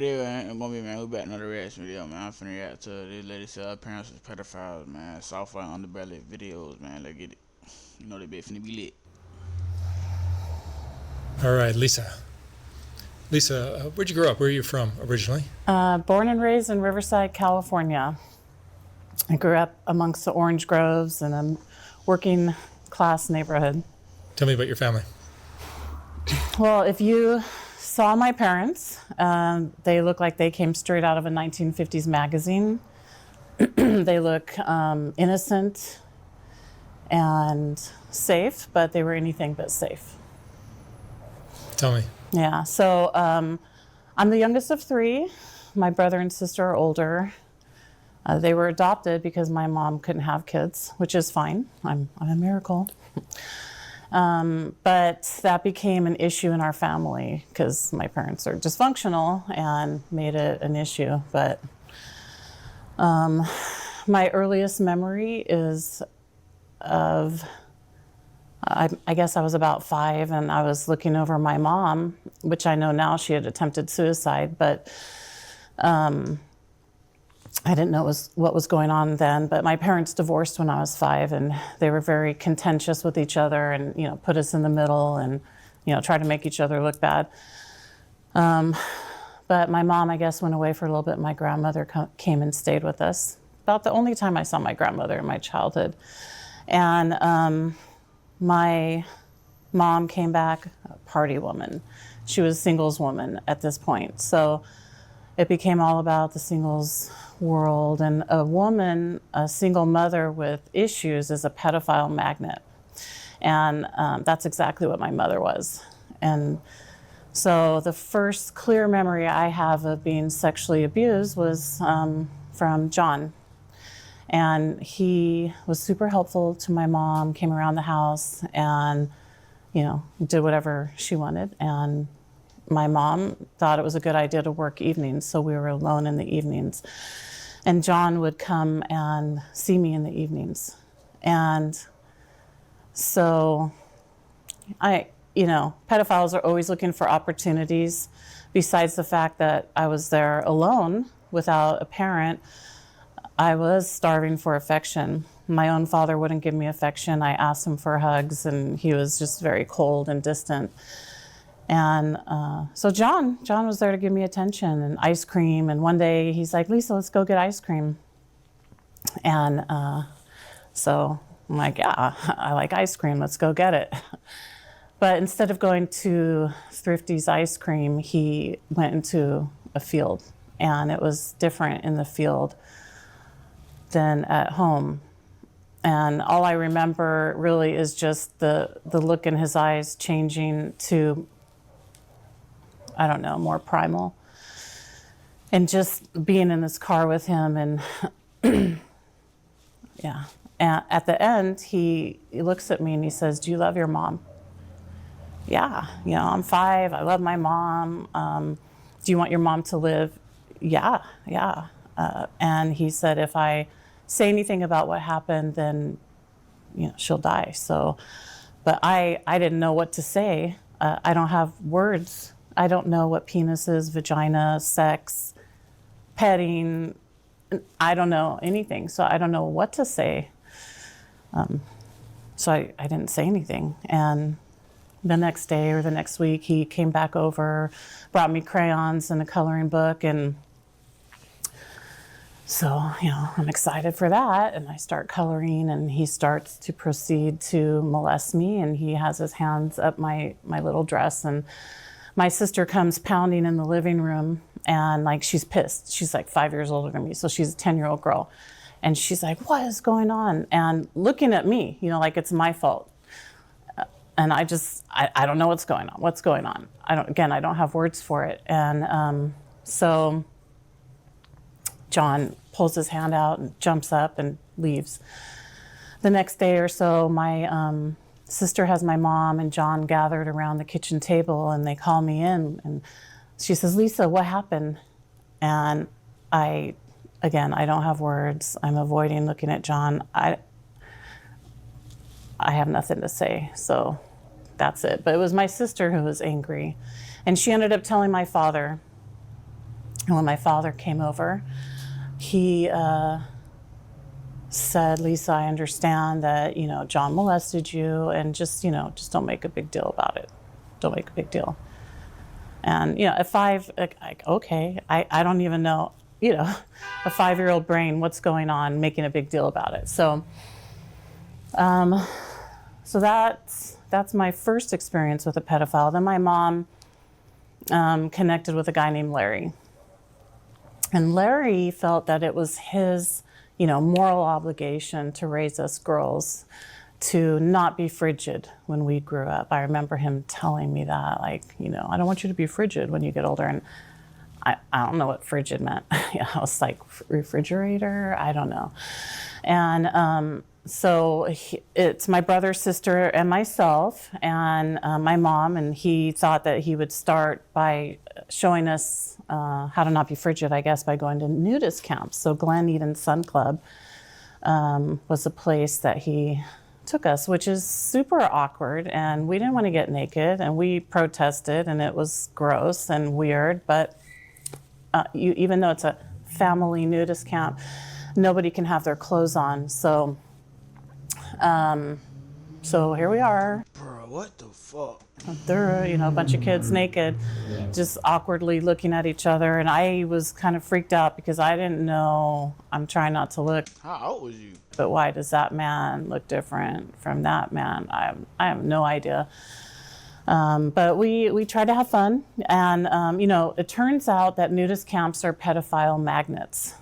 Video ain't gonna be, man. We back another reaction video, man. I'm finna react to this lady said her parents was pedophiles, man. Soft white underbelly videos, man. Let's get it. You know they be finna be lit. All right, Lisa. Lisa, where'd you grow up? Where are you from originally? Born and raised in Riverside, California. I grew up amongst the orange groves in a working class neighborhood. Tell me about your family. Well, if you saw my parents, they look like they came straight out of a 1950s magazine. They look innocent and safe, but they were anything but safe. Tell me. Yeah, so I'm the youngest of three. My brother and sister are older. They were adopted because my mom couldn't have kids, which is fine. I'm a miracle. But that became an issue in our family because my parents are dysfunctional and made it an issue. But my earliest memory is of, I guess I was about 5 and I was looking over my mom, which I know now she had attempted suicide, but I didn't know what was going on then. But my parents divorced when I was 5, and they were very contentious with each other, and put us in the middle, and try to make each other look bad. But my mom, I guess, went away for a little bit. My grandmother came and stayed with us. About the only time I saw my grandmother in my childhood, and my mom came back a party woman. She was a singles woman at this point, so it became all about the singles world. And a woman, a single mother with issues, is a pedophile magnet. And that's exactly what my mother was. And so the first clear memory I have of being sexually abused was from John. And he was super helpful to my mom, came around the house and, did whatever she wanted. And my mom thought it was a good idea to work evenings, so we were alone in the evenings. And John would come and see me in the evenings. And so pedophiles are always looking for opportunities. Besides the fact that I was there alone without a parent, I was starving for affection. My own father wouldn't give me affection. I asked him for hugs, and he was just very cold and distant. And so John was there to give me attention and ice cream. And one day he's like, "Lisa, let's go get ice cream." And so I'm like, "Yeah, I like ice cream. Let's go get it." But instead of going to Thrifty's ice cream, he went into a field. And it was different in the field than at home. And all I remember really is just the look in his eyes changing to, I don't know, more primal. And just being in this car with him, and yeah. And at the end, he looks at me and he says, "Do you love your mom?" "Yeah, I'm 5. I love my mom. Do you want your mom to live?" Yeah. And he said, "If I say anything about what happened, then she'll die." So, but I didn't know what to say. I don't have words. I don't know what penis is, vagina, sex, petting. I don't know anything. So I don't know what to say. So I didn't say anything. And the next day or the next week, he came back over, brought me crayons and a coloring book. And so, I'm excited for that. And I start coloring, and he starts to proceed to molest me. And he has his hands up my little dress. And my sister comes pounding in the living room, and she's pissed. She's 5 years older than me, so she's a 10-year-old girl. And she's like, "What is going on?" And looking at me, like it's my fault. And I don't know what's going on. What's going on? I don't have words for it. And so John pulls his hand out and jumps up and leaves. The next day or so, my sister has my mom and John gathered around the kitchen table, and they call me in, and she says, "Lisa, what happened?" And I don't have words. I'm avoiding looking at John. I have nothing to say, so that's it. But it was my sister who was angry, and she ended up telling my father. And when my father came over, he said, Lisa, I understand that, John molested you, and just don't make a big deal about it. Don't make a big deal. And, at 5, okay, I don't even know, a 5-year-old brain, what's going on, making a big deal about it. So, that's my first experience with a pedophile. Then my mom connected with a guy named Larry. And Larry felt that it was his, moral obligation to raise us girls to not be frigid when we grew up. I remember him telling me that, I don't want you to be frigid when you get older. And I don't know what frigid meant. I was like, refrigerator? I don't know. And so it's my brother, sister, and myself, and my mom, and he thought that he would start by showing us how to not be frigid, I guess, by going to nudist camps. So Glen Eden Sun Club was a place that he took us, which is super awkward, and we didn't want to get naked, and we protested, and it was gross and weird, but even though it's a family nudist camp, nobody can have their clothes on. So here we are. Bro, what the fuck? There are, a bunch of kids naked, just awkwardly looking at each other. And I was kind of freaked out because I didn't know, I'm trying not to look. How old was you? But why does that man look different from that man? I have no idea. But we try to have fun. And, it turns out that nudist camps are pedophile magnets.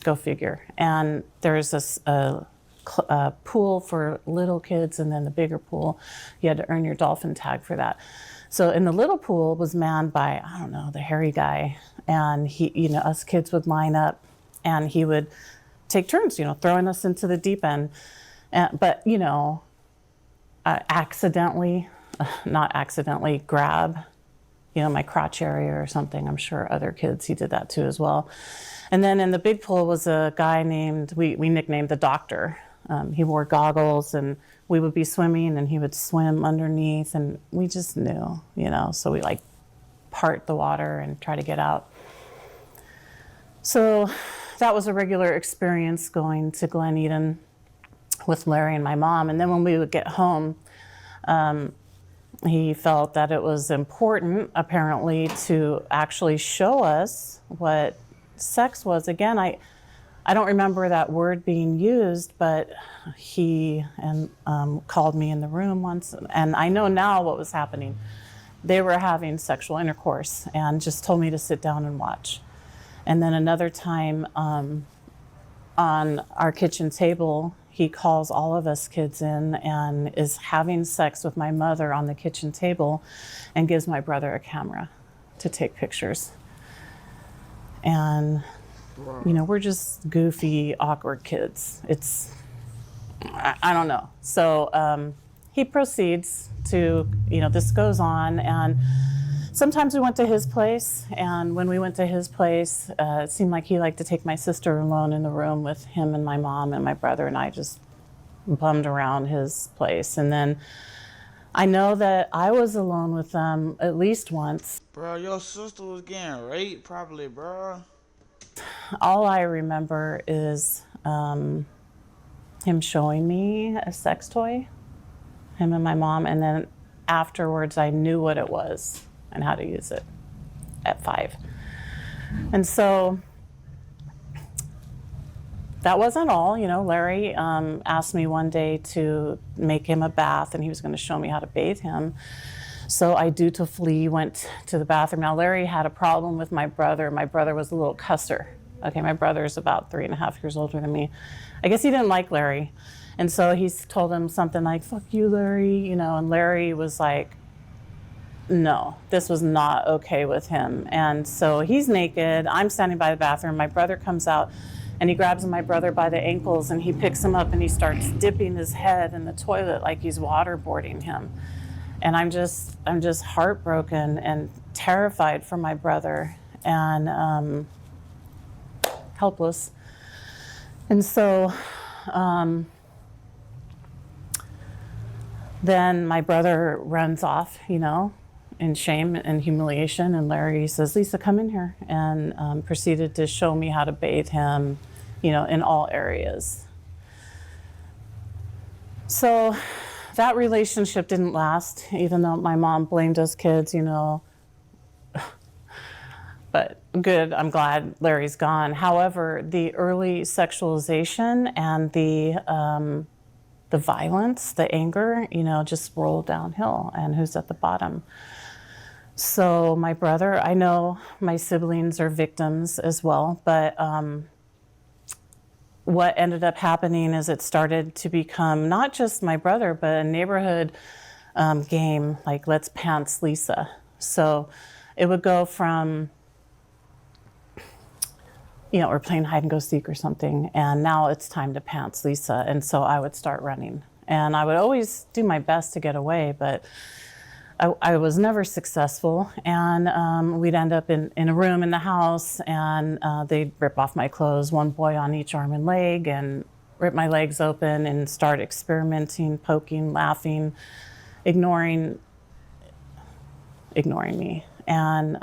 Go figure. And there's this pool for little kids, and then the bigger pool, you had to earn your dolphin tag for that. So in the little pool was manned by, I don't know, the hairy guy. And he, us kids would line up, and he would take turns, throwing us into the deep end. But, not accidentally grab, my crotch area or something. I'm sure other kids, he did that too as well. And then in the big pool was a guy named, we nicknamed the Doctor. He wore goggles, and we would be swimming, and he would swim underneath, and we just knew, so we part the water and try to get out. So that was a regular experience going to Glen Eden with Larry and my mom. And then when we would get home, he felt that it was important, apparently, to actually show us what sex was. Again, I don't remember that word being used, but he called me in the room once, and I know now what was happening. They were having sexual intercourse and just told me to sit down and watch. And then another time on our kitchen table, he calls all of us kids in and is having sex with my mother on the kitchen table and gives my brother a camera to take pictures. And, we're just goofy, awkward kids. I don't know. So he proceeds to, this goes on, and sometimes we went to his place, and when we went to his place, it seemed like he liked to take my sister alone in the room with him and my mom and my brother, and I just bummed around his place. And then I know that I was alone with them at least once. Bro, your sister was getting raped, probably, bro. All I remember is him showing me a sex toy, him and my mom, and then afterwards I knew what it was and how to use it at 5. And so that wasn't all. Larry asked me one day to make him a bath, and he was going to show me how to bathe him. So I dutifully went to the bathroom. Now, Larry had a problem with my brother. My brother was a little cusser. Okay, my brother's about 3.5 years older than me. I guess he didn't like Larry. And so he told him something like, "Fuck you, Larry," and Larry was like, no, this was not okay with him. And so he's naked. I'm standing by the bathroom. My brother comes out, and he grabs my brother by the ankles, and he picks him up, and he starts dipping his head in the toilet like he's waterboarding him. And I'm just heartbroken and terrified for my brother, and helpless. And so then my brother runs off, in shame and humiliation. And Larry says, Lisa, come in here, and proceeded to show me how to bathe him, in all areas. So that relationship didn't last, even though my mom blamed us kids, but good, I'm glad Larry's gone. However, the early sexualization and the violence, the anger, just rolled downhill, and who's at the bottom? So my brother, I know my siblings are victims as well, but what ended up happening is it started to become not just my brother, but a neighborhood game, like let's pants Lisa. So it would go from, we're playing hide and go seek or something, and now it's time to pants Lisa. And so I would start running, and I would always do my best to get away, but I was never successful. And we'd end up in a room in the house, and they'd rip off my clothes, one boy on each arm and leg, and rip my legs open and start experimenting, poking, laughing, ignoring me. And,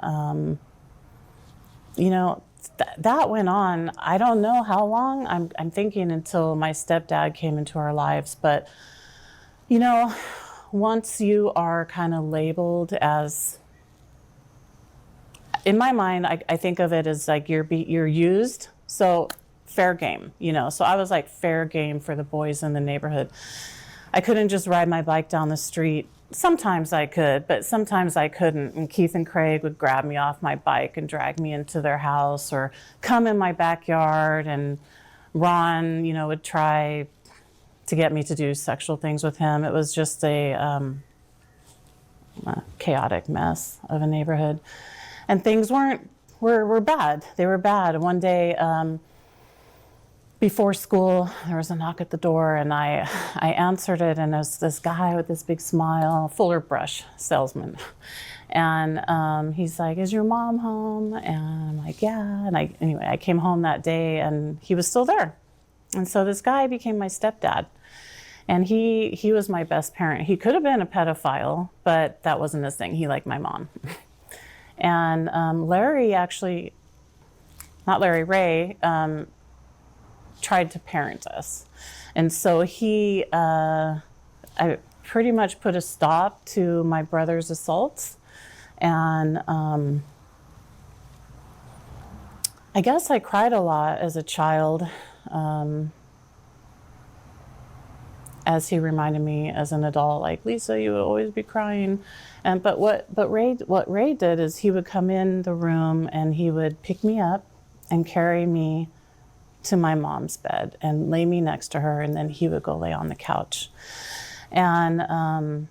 that went on, I don't know how long, I'm thinking until my stepdad came into our lives. But, once you are kind of labeled as, in my mind, I think of it as like you're used, so fair game, So I was like fair game for the boys in the neighborhood. I couldn't just ride my bike down the street. Sometimes I could, but sometimes I couldn't. And Keith and Craig would grab me off my bike and drag me into their house, or come in my backyard, and Ron, would try to get me to do sexual things with him. It was just a chaotic mess of a neighborhood. And things were bad. They were bad. One day, before school, there was a knock at the door, and I answered it, and there was this guy with this big smile, Fuller Brush salesman. And he's like, is your mom home? And I'm like, yeah. And anyway, I came home that day, and he was still there. And so this guy became my stepdad. And he was my best parent. He could have been a pedophile, but that wasn't his thing. He liked my mom. And Larry actually, not Larry, Ray, tried to parent us. And so I pretty much put a stop to my brother's assaults. And I guess I cried a lot as a child, as he reminded me as an adult, like, Lisa, you would always be crying. But what Ray did is he would come in the room, and he would pick me up and carry me to my mom's bed and lay me next to her, and then he would go lay on the couch. And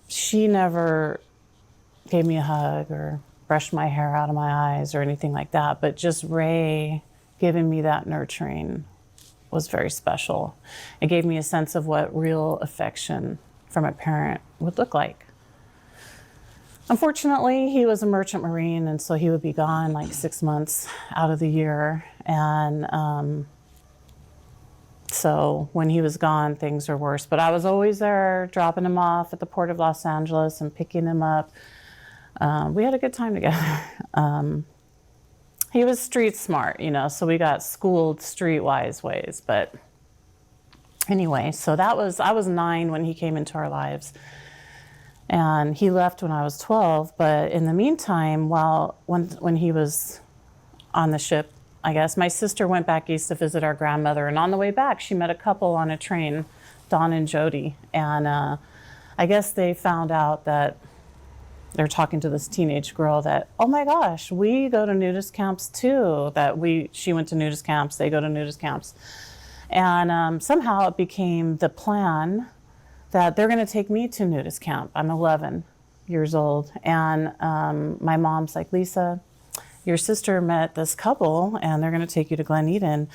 she never gave me a hug or brushed my hair out of my eyes or anything like that, but just Ray giving me that nurturing was very special. It gave me a sense of what real affection from a parent would look like. Unfortunately, he was a merchant marine, and so he would be gone like 6 months out of the year. And so when he was gone, things were worse. But I was always there, dropping him off at the Port of Los Angeles and picking him up. We had a good time together. He was street smart, so we got schooled streetwise ways. But anyway, so I was 9 when he came into our lives. And he left when I was 12. But in the meantime, when he was on the ship, I guess, my sister went back east to visit our grandmother. And on the way back, she met a couple on a train, Don and Jody. And I guess they found out that they're talking to this teenage girl that, oh my gosh, we go to nudist camps too. She went to nudist camps, they go to nudist camps. And somehow it became the plan that they're going to take me to nudist camp. I'm 11 years old. And my mom's like, Lisa, your sister met this couple and they're going to take you to Glen Eden.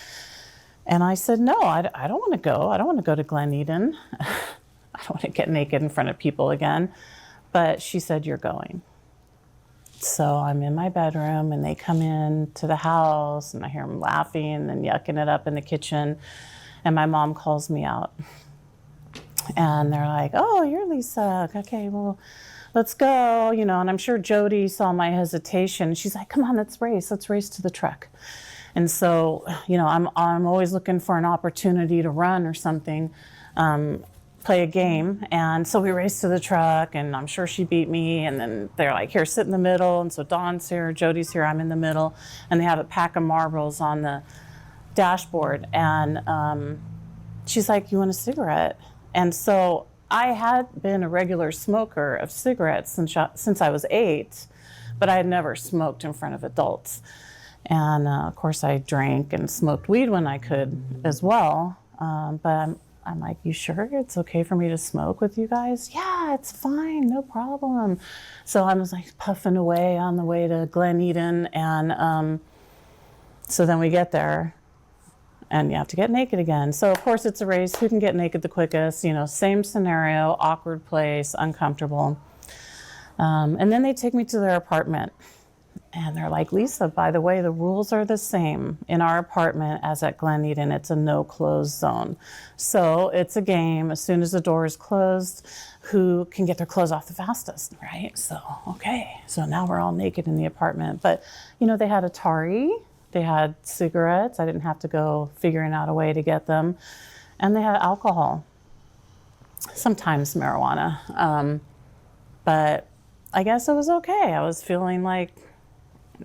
And I said, no, I don't want to go. I don't want to go to Glen Eden. I don't want to get naked in front of people again. But she said, you're going. So I'm in my bedroom, and they come in to the house, and I hear them laughing and yucking it up in the kitchen. And my mom calls me out. And they're like, oh, you're Lisa. Okay, well, let's go, you know, and I'm sure Jody saw my hesitation. She's like, come on, let's race to the truck. And so, you know, I'm always looking for an opportunity to run or something, play a game. And so we raced to the truck, and I'm sure she beat me. And then they're like, here, sit in the middle. And so Dawn's here, Jody's here, I'm in the middle. And they have a pack of marbles on the dashboard. And she's like, you want a cigarette? And so I had been a regular smoker of cigarettes since I was 8, but I had never smoked in front of adults. And of course, I drank and smoked weed when I could as well. But I'm like, you sure it's okay for me to smoke with you guys? Yeah, it's fine, no problem. So I was like puffing away on the way to Glen Eden. And so then we get there, and you have to get naked again. So of course it's a race, who can get naked the quickest, you know, same scenario, awkward place, uncomfortable. And then they take me to their apartment. And they're like, Lisa, by the way, the rules are the same in our apartment as at Glen Eden. It's a no close zone. So it's a game. As soon as the door is closed, who can get their clothes off the fastest, right? So, okay. So now we're all naked in the apartment. But, you know, they had Atari. They had cigarettes. I didn't have to go figuring out a way to get them. And they had alcohol. Sometimes marijuana. But I guess it was okay. I was feeling like,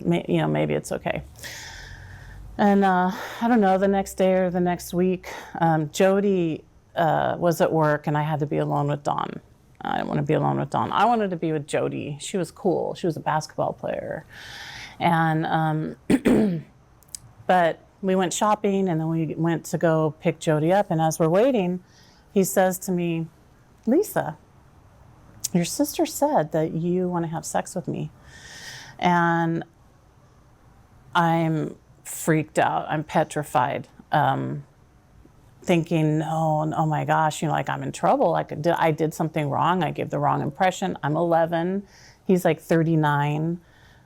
you know, maybe it's okay. And I don't know, the next day or the next week, Jody was at work, and I had to be alone with Dawn. I didn't want to be alone with Dawn. I wanted to be with Jody. She was cool. She was a basketball player. And, but we went shopping, and then we went to go pick Jody up. And as we're waiting, he says to me, Lisa, your sister said that you want to have sex with me. And I'm freaked out. I'm petrified, thinking, no, oh my gosh, you know, like I'm in trouble. Like I did something wrong. I gave the wrong impression. I'm 11. He's like 39,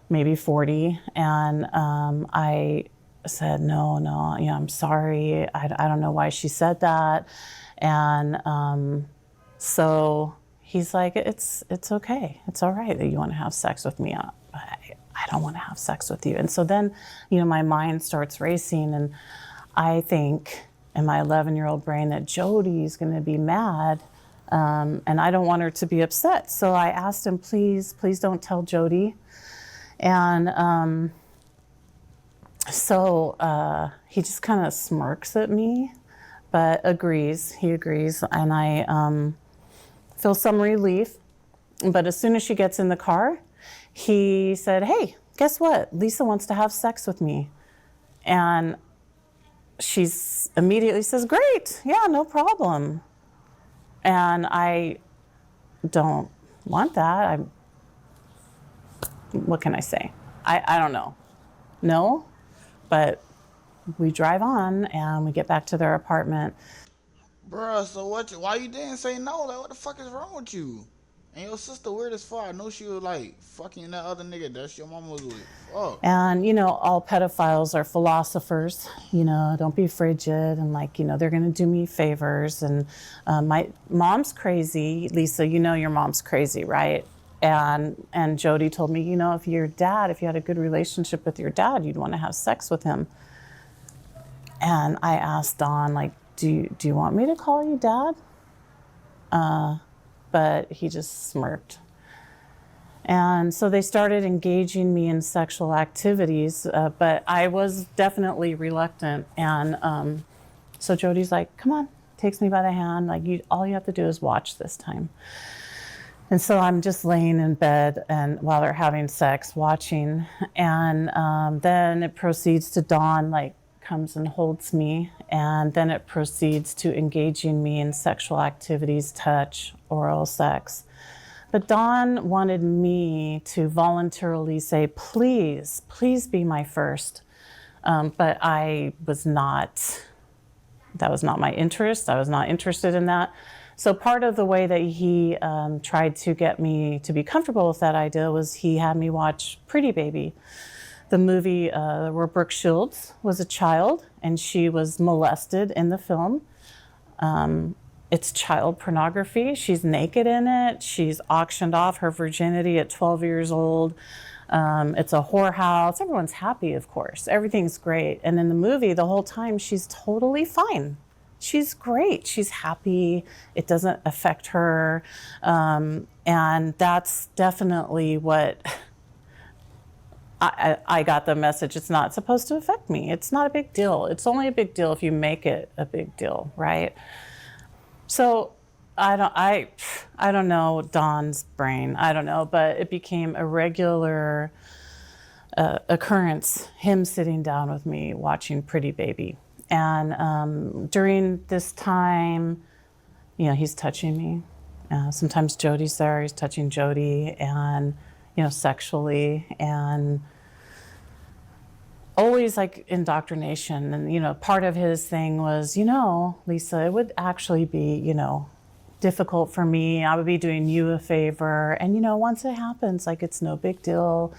maybe 40. And I said, no, you know, I'm sorry. I don't know why she said that. And so he's like, it's okay. It's all right that you want to have sex with me. I don't want to have sex with you. And so then, you know, my mind starts racing, and I think in my 11-year-old brain that Jody's going to be mad, and I don't want her to be upset. So I asked him, please don't tell Jody. And so he just kind of smirks at me, but agrees. He agrees, and I feel some relief. But as soon as she gets in the car, he said, hey, guess what? Lisa wants to have sex with me. And she immediately says, great, yeah, no problem. And I don't want that. What can I say? I don't know. No, but we drive on and we get back to their apartment. Bruh, so why you didn't say no? Like, what the fuck is wrong with you? And your sister weird as fuck. I know she was like fucking that other nigga that your mama was with. Fuck. And, you know, all pedophiles are philosophers. You know, don't be frigid. And like, you know, they're going to do me favors. And my mom's crazy. Lisa, you know your mom's crazy, right? And Jody told me, you know, if you had a good relationship with your dad, you'd want to have sex with him. And I asked Don, like, do you want me to call you dad? But he just smirked. And so they started engaging me in sexual activities, but I was definitely reluctant. And so Jody's like, come on, takes me by the hand. Like, all you have to do is watch this time. And so I'm just laying in bed and while they're having sex, watching. And then it proceeds to Dawn, like, comes and holds me, and then it proceeds to engaging me in sexual activities, touch, oral sex. But Dawn wanted me to voluntarily say, please be my first. But I was not, that was not my interest. I was not interested in that. So part of the way that he tried to get me to be comfortable with that idea was he had me watch Pretty Baby, the movie where Brooke Shields was a child and she was molested in the film. it's child pornography. She's naked in it. She's auctioned off her virginity at 12 years old. It's a whorehouse. Everyone's happy, of course. Everything's great. And in the movie, the whole time, she's totally fine. She's great. She's happy. It doesn't affect her. And that's definitely what I got the message. It's not supposed to affect me. It's not a big deal. It's only a big deal if you make it a big deal, right? So I don't know Don's brain. I don't know, but it became a regular occurrence, him sitting down with me watching Pretty Baby. And during this time, you know, he's touching me. Sometimes Jody's there, he's touching Jody, and, you know, sexually, and always like indoctrination. And, you know, part of his thing was, you know, Lisa, it would actually be, you know, difficult for me. I would be doing you a favor. And, you know, once it happens, like, it's no big deal.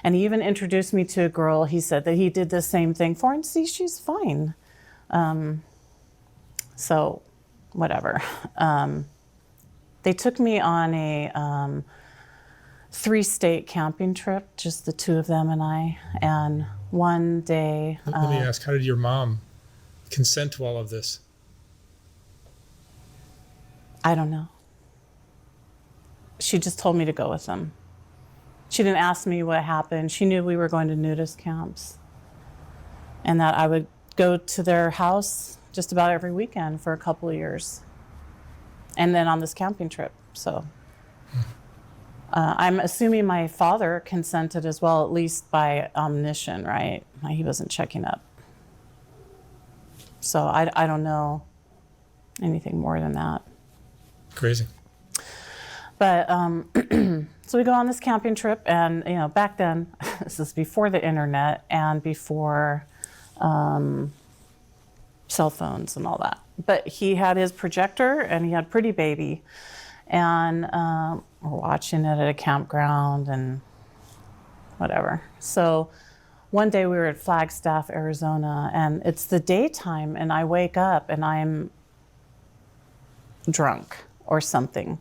And he even introduced me to a girl. He said that he did the same thing for her, and see, she's fine. So whatever. They took me on a 3-state camping trip, just the two of them and I. And one day... Let me ask, how did your mom consent to all of this? I don't know. She just told me to go with them. She didn't ask me what happened. She knew we were going to nudist camps and that I would go to their house just about every weekend for a couple of years. And then on this camping trip, so... I'm assuming my father consented as well, at least by omniscience, right? He wasn't checking up. So I don't know anything more than that. Crazy. But so we go on this camping trip, and, you know, back then, this is before the internet and before cell phones and all that. But he had his projector and he had Pretty Baby, and we're watching it at a campground and whatever. So one day we were at Flagstaff, Arizona, and it's the daytime, and I wake up and I'm drunk or something.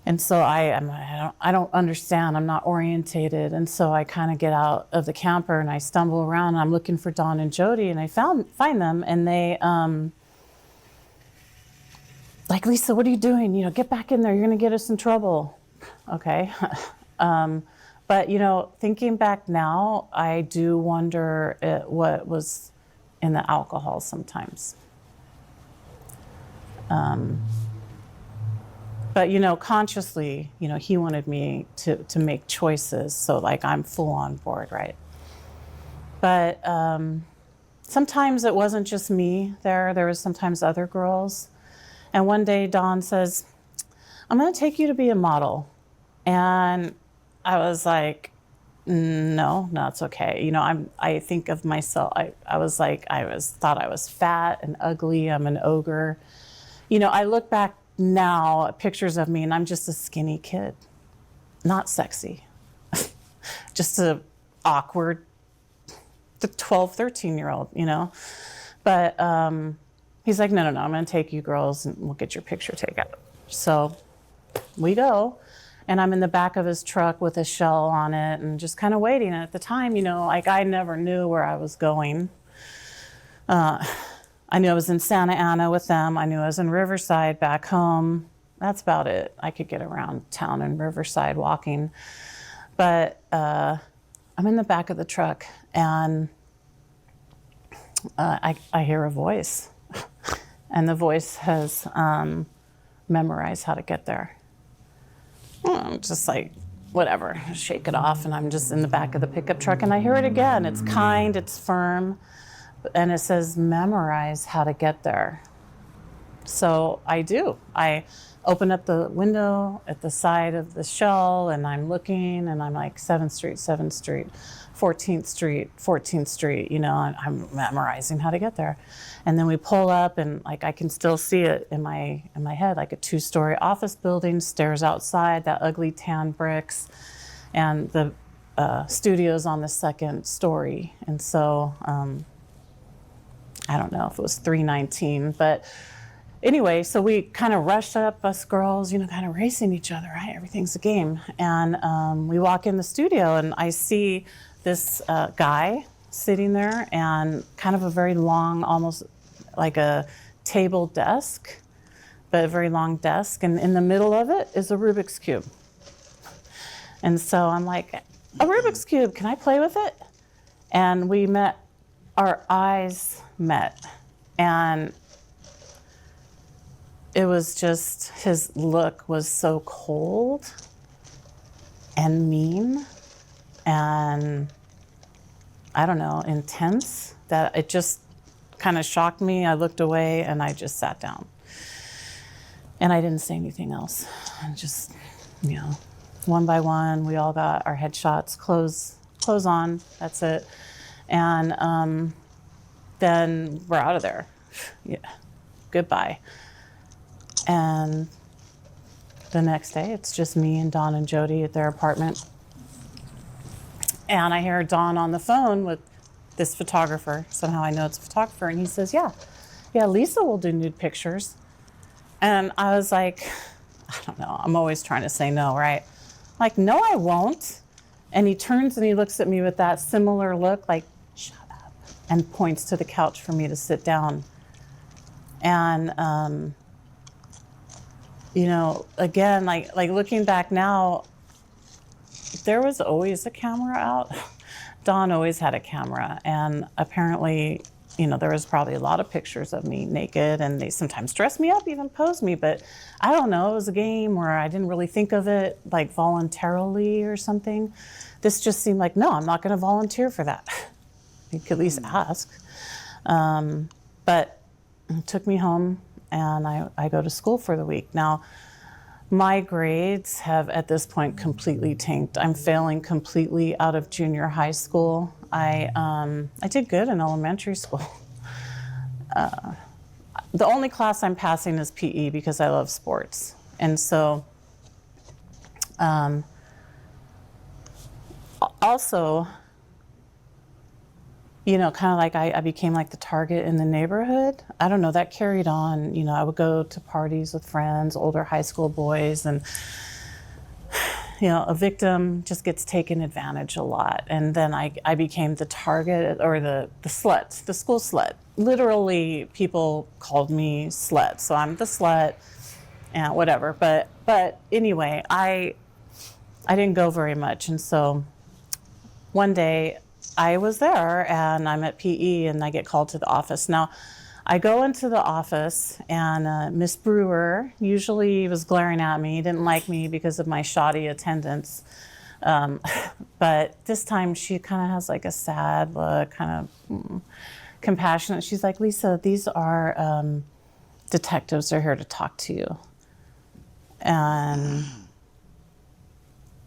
And so I don't understand. I'm not orientated. And so I kind of get out of the camper and I stumble around and I'm looking for Dawn and Jody, and I find them, and they, like, Lisa, what are you doing? You know, get back in there. You're going to get us in trouble. Okay. But, you know, thinking back now, I do wonder what was in the alcohol sometimes. But, you know, consciously, you know, he wanted me to make choices. So, like, I'm full on board, right? But sometimes it wasn't just me there. There was sometimes other girls. And one day Dawn says, I'm going to take you to be a model. And I was like, no, it's okay. You know, I think of myself, I thought I was fat and ugly. I'm an ogre. You know, I look back now at pictures of me and I'm just a skinny kid, not sexy, just a awkward 12, 13-year-old, you know. But he's like, no, I'm going to take you girls and we'll get your picture taken. So we go, and I'm in the back of his truck with a shell on it and just kind of waiting. And at the time, you know, like, I never knew where I was going. I knew I was in Santa Ana with them. I knew I was in Riverside back home. That's about it. I could get around town in Riverside walking. But I'm in the back of the truck, and I hear a voice. And the voice has memorized how to get there. I'm just like, whatever, shake it off. And I'm just in the back of the pickup truck, and I hear it again. It's kind, it's firm. And it says, memorize how to get there. So I do. I open up the window at the side of the shell, and I'm looking, and I'm like, 7th Street, 7th Street, 14th Street, 14th Street, you know, and I'm memorizing how to get there. And then we pull up, and, like, I can still see it in my head, like a 2-story office building, stairs outside, that ugly tan bricks, and the studio's on the 2nd story. And so, I don't know if it was 319, but anyway, so we kind of rushed up, us girls, kind of racing each other, right? Everything's a game. And we walk in the studio, and I see this guy sitting there, and kind of a very long, almost like a table desk, but a very long desk. And in the middle of it is a Rubik's Cube. And so I'm like, a Rubik's Cube, can I play with it? And we met, our eyes met. And it was just, his look was so cold and mean and, I don't know, intense, that it just kind of shocked me. I looked away and I just sat down. And I didn't say anything else. And just, one by one, we all got our headshots, clothes on, that's it. And then we're out of there. Yeah. Goodbye. And the next day, it's just me and Dawn and Jody at their apartment. And I hear Dawn on the phone with this photographer. Somehow I know it's a photographer. And he says, yeah, Lisa will do nude pictures. And I was like, I don't know. I'm always trying to say no, right? Like, no, I won't. And he turns and he looks at me with that similar look, like, shut up, and points to the couch for me to sit down. And, again, like looking back now, there was always a camera out. Dawn always had a camera. And apparently, there was probably a lot of pictures of me naked, and they sometimes dressed me up, even posed me. But I don't know, it was a game where I didn't really think of it like voluntarily or something. This just seemed like, no, I'm not going to volunteer for that. You could at least ask. But it took me home, and I go to school for the week. Now, my grades have at this point completely tanked. I'm failing completely out of junior high school. I did good in elementary school. The only class I'm passing is PE because I love sports. And so, also, kind of like I became like the target in the neighborhood. I don't know, that carried on. I would go to parties with friends, older high school boys, and a victim just gets taken advantage a lot. And then I became the target, or the slut, the school slut. Literally, people called me slut. So I'm the slut and whatever. But anyway, I didn't go very much. And so one day I was there and I'm at PE and I get called to the office. Now, I go into the office, and Miss Brewer usually was glaring at me, didn't like me because of my shoddy attendance. But this time she kind of has like a sad look, kind of compassionate. She's like, Lisa, these are detectives. They're here to talk to you. And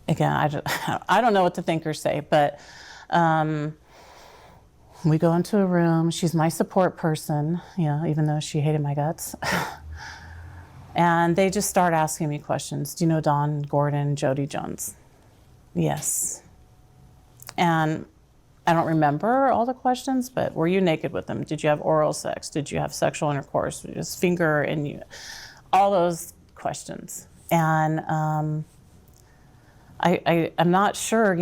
again, I don't know what to think or say, but we go into a room. She's my support person, even though she hated my guts. And they just start asking me questions. Do you know Don Gordon, Jody Jones? Yes. And I don't remember all the questions, but were you naked with them? Did you have oral sex? Did you have sexual intercourse? Did you just finger in you? All those questions. And I'm not sure,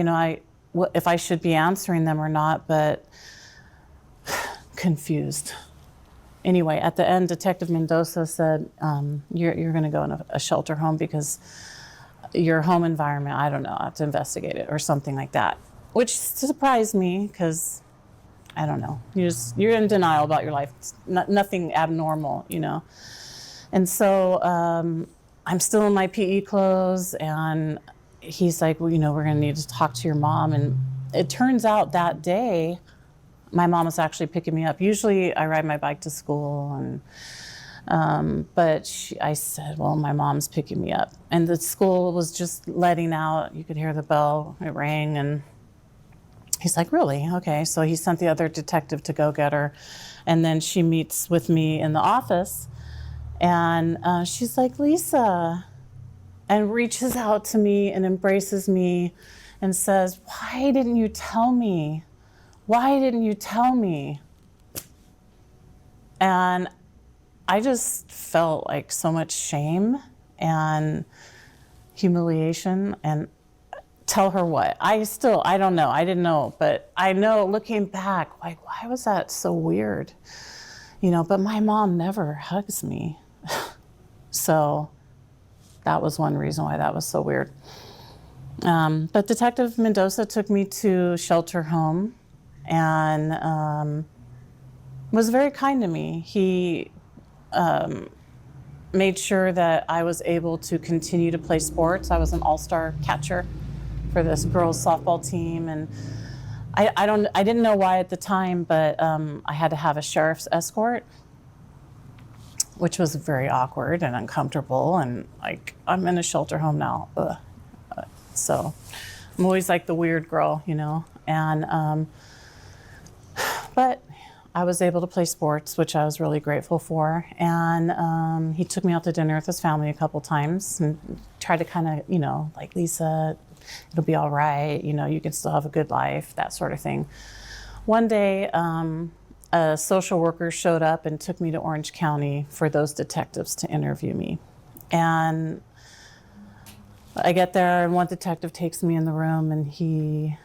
if I should be answering them or not, but confused. Anyway, at the end, Detective Mendoza said, you're going to go in a shelter home because your home environment, I don't know, I have to investigate it or something like that, which surprised me because, I don't know, you're in denial about your life. It's nothing abnormal, And so I'm still in my PE clothes, and he's like, well, we're going to need to talk to your mom. And it turns out that day, my mom was actually picking me up. Usually I ride my bike to school, but I said, well, my mom's picking me up. And the school was just letting out, you could hear the bell, it rang, and he's like, really? Okay. So he sent the other detective to go get her. And then she meets with me in the office, and she's like, Lisa, and reaches out to me and embraces me and says, why didn't you tell me? Why didn't you tell me? And I just felt like so much shame and humiliation. And tell her what? I don't know. I didn't know, but I know looking back, like, why was that so weird? But my mom never hugs me. So that was one reason why that was so weird. But Detective Mendoza took me to shelter home and was very kind to me. He made sure that I was able to continue to play sports. I was an all-star catcher for this girls softball team, and I didn't know why at the time, but I had to have a sheriff's escort, which was very awkward and uncomfortable, and like, I'm in a shelter home now. Ugh. So I'm always like the weird girl, and but I was able to play sports, which I was really grateful for. And he took me out to dinner with his family a couple times and tried to kind of, like, Lisa, it'll be all right. You can still have a good life, that sort of thing. One day, a social worker showed up and took me to Orange County for those detectives to interview me. And I get there, and one detective takes me in the room, and he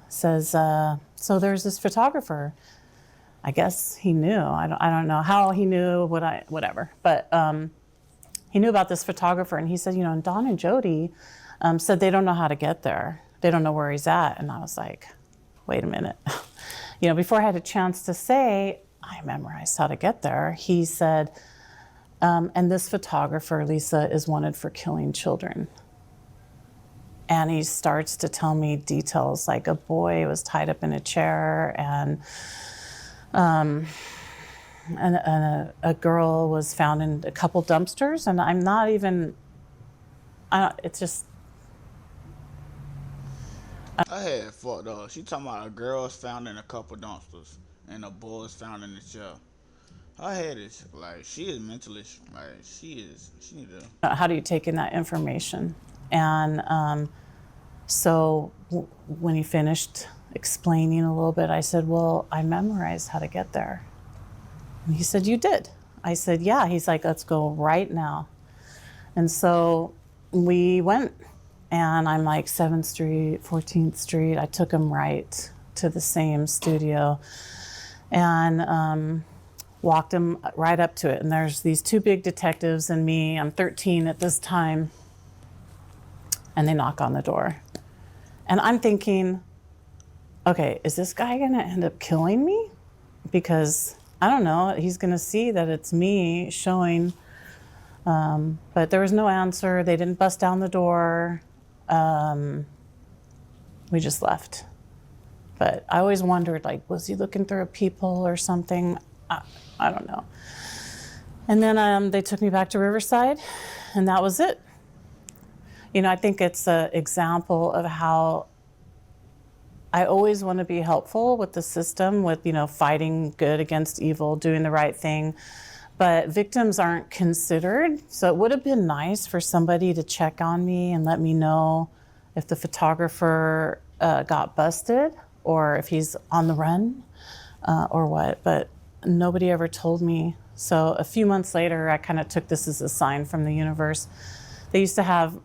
says, so there's this photographer. I guess he knew. I don't know how he knew whatever. But he knew about this photographer, and he said, Don and Jody said they don't know how to get there. They don't know where he's at. And I was like, wait a minute. Before I had a chance to say, I memorized how to get there, he said, and this photographer, Lisa, is wanted for killing children. And he starts to tell me details, like a boy was tied up in a chair, and a girl was found in a couple dumpsters, and I'm not even, it's just. I had fucked up. She talking about a girl was found in a couple dumpsters and a boy was found in the chair. Her head is, like, she is mentally, like, she need to. How do you take in that information? And so when he finished explaining a little bit, I said, well, I memorized how to get there. And he said, you did? I said, yeah. He's like, let's go right now. And so we went, and I'm like 7th Street, 14th Street. I took him right to the same studio and walked him right up to it. And there's these two big detectives and me. I'm 13 at this time. And they knock on the door. And I'm thinking, okay, is this guy going to end up killing me? Because I don't know, he's going to see that it's me showing. But there was no answer. They didn't bust down the door. We just left. But I always wondered, like, was he looking through a peephole or something? I don't know. And then they took me back to Riverside, and that was it. I think it's an example of how I always want to be helpful with the system, with, fighting good against evil, doing the right thing. But victims aren't considered. So it would have been nice for somebody to check on me and let me know if the photographer got busted or if he's on the run or what. But nobody ever told me. So a few months later, I kind of took this as a sign from the universe. They used to have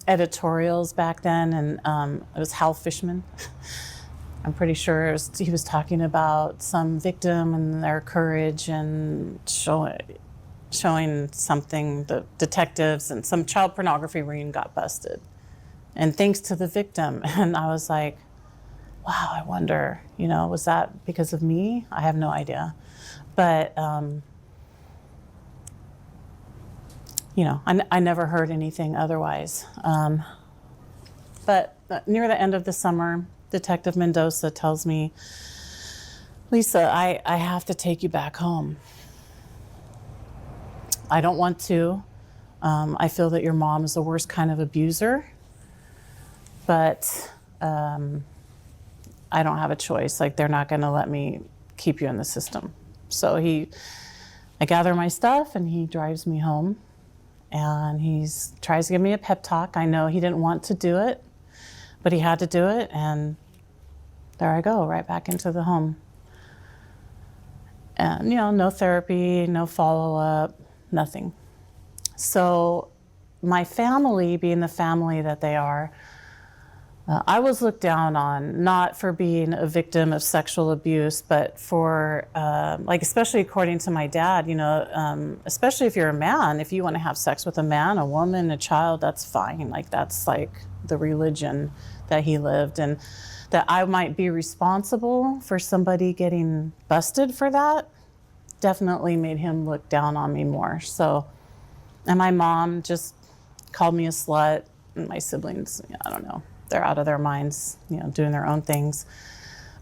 editorials back then, and it was Hal Fishman. I'm pretty sure he was talking about some victim and their courage and showing something, the detectives, and some child pornography ring got busted. And thanks to the victim. And I was like, wow, I wonder, was that because of me? I have no idea. But, I never heard anything otherwise. But near the end of the summer, Detective Mendoza tells me, Lisa, I have to take you back home. I don't want to. I feel that your mom is the worst kind of abuser, but I don't have a choice. Like, they're not going to let me keep you in the system. So I gather my stuff, and he drives me home, and he tries to give me a pep talk. I know he didn't want to do it, but he had to do it, and there I go, right back into the home. And, no therapy, no follow-up. nothing. So my family, being the family that they are, I was looked down on, not for being a victim of sexual abuse, but for, like, especially according to my dad, you know, especially if you're a man, if you want to have sex with a man, a woman, a child, that's fine. Like, that's like the religion that he lived. And that I might be responsible for somebody getting busted for that definitely made him look down on me more. So, and my mom just called me a slut, and my siblings, I don't know, they're out of their minds, you know, doing their own things.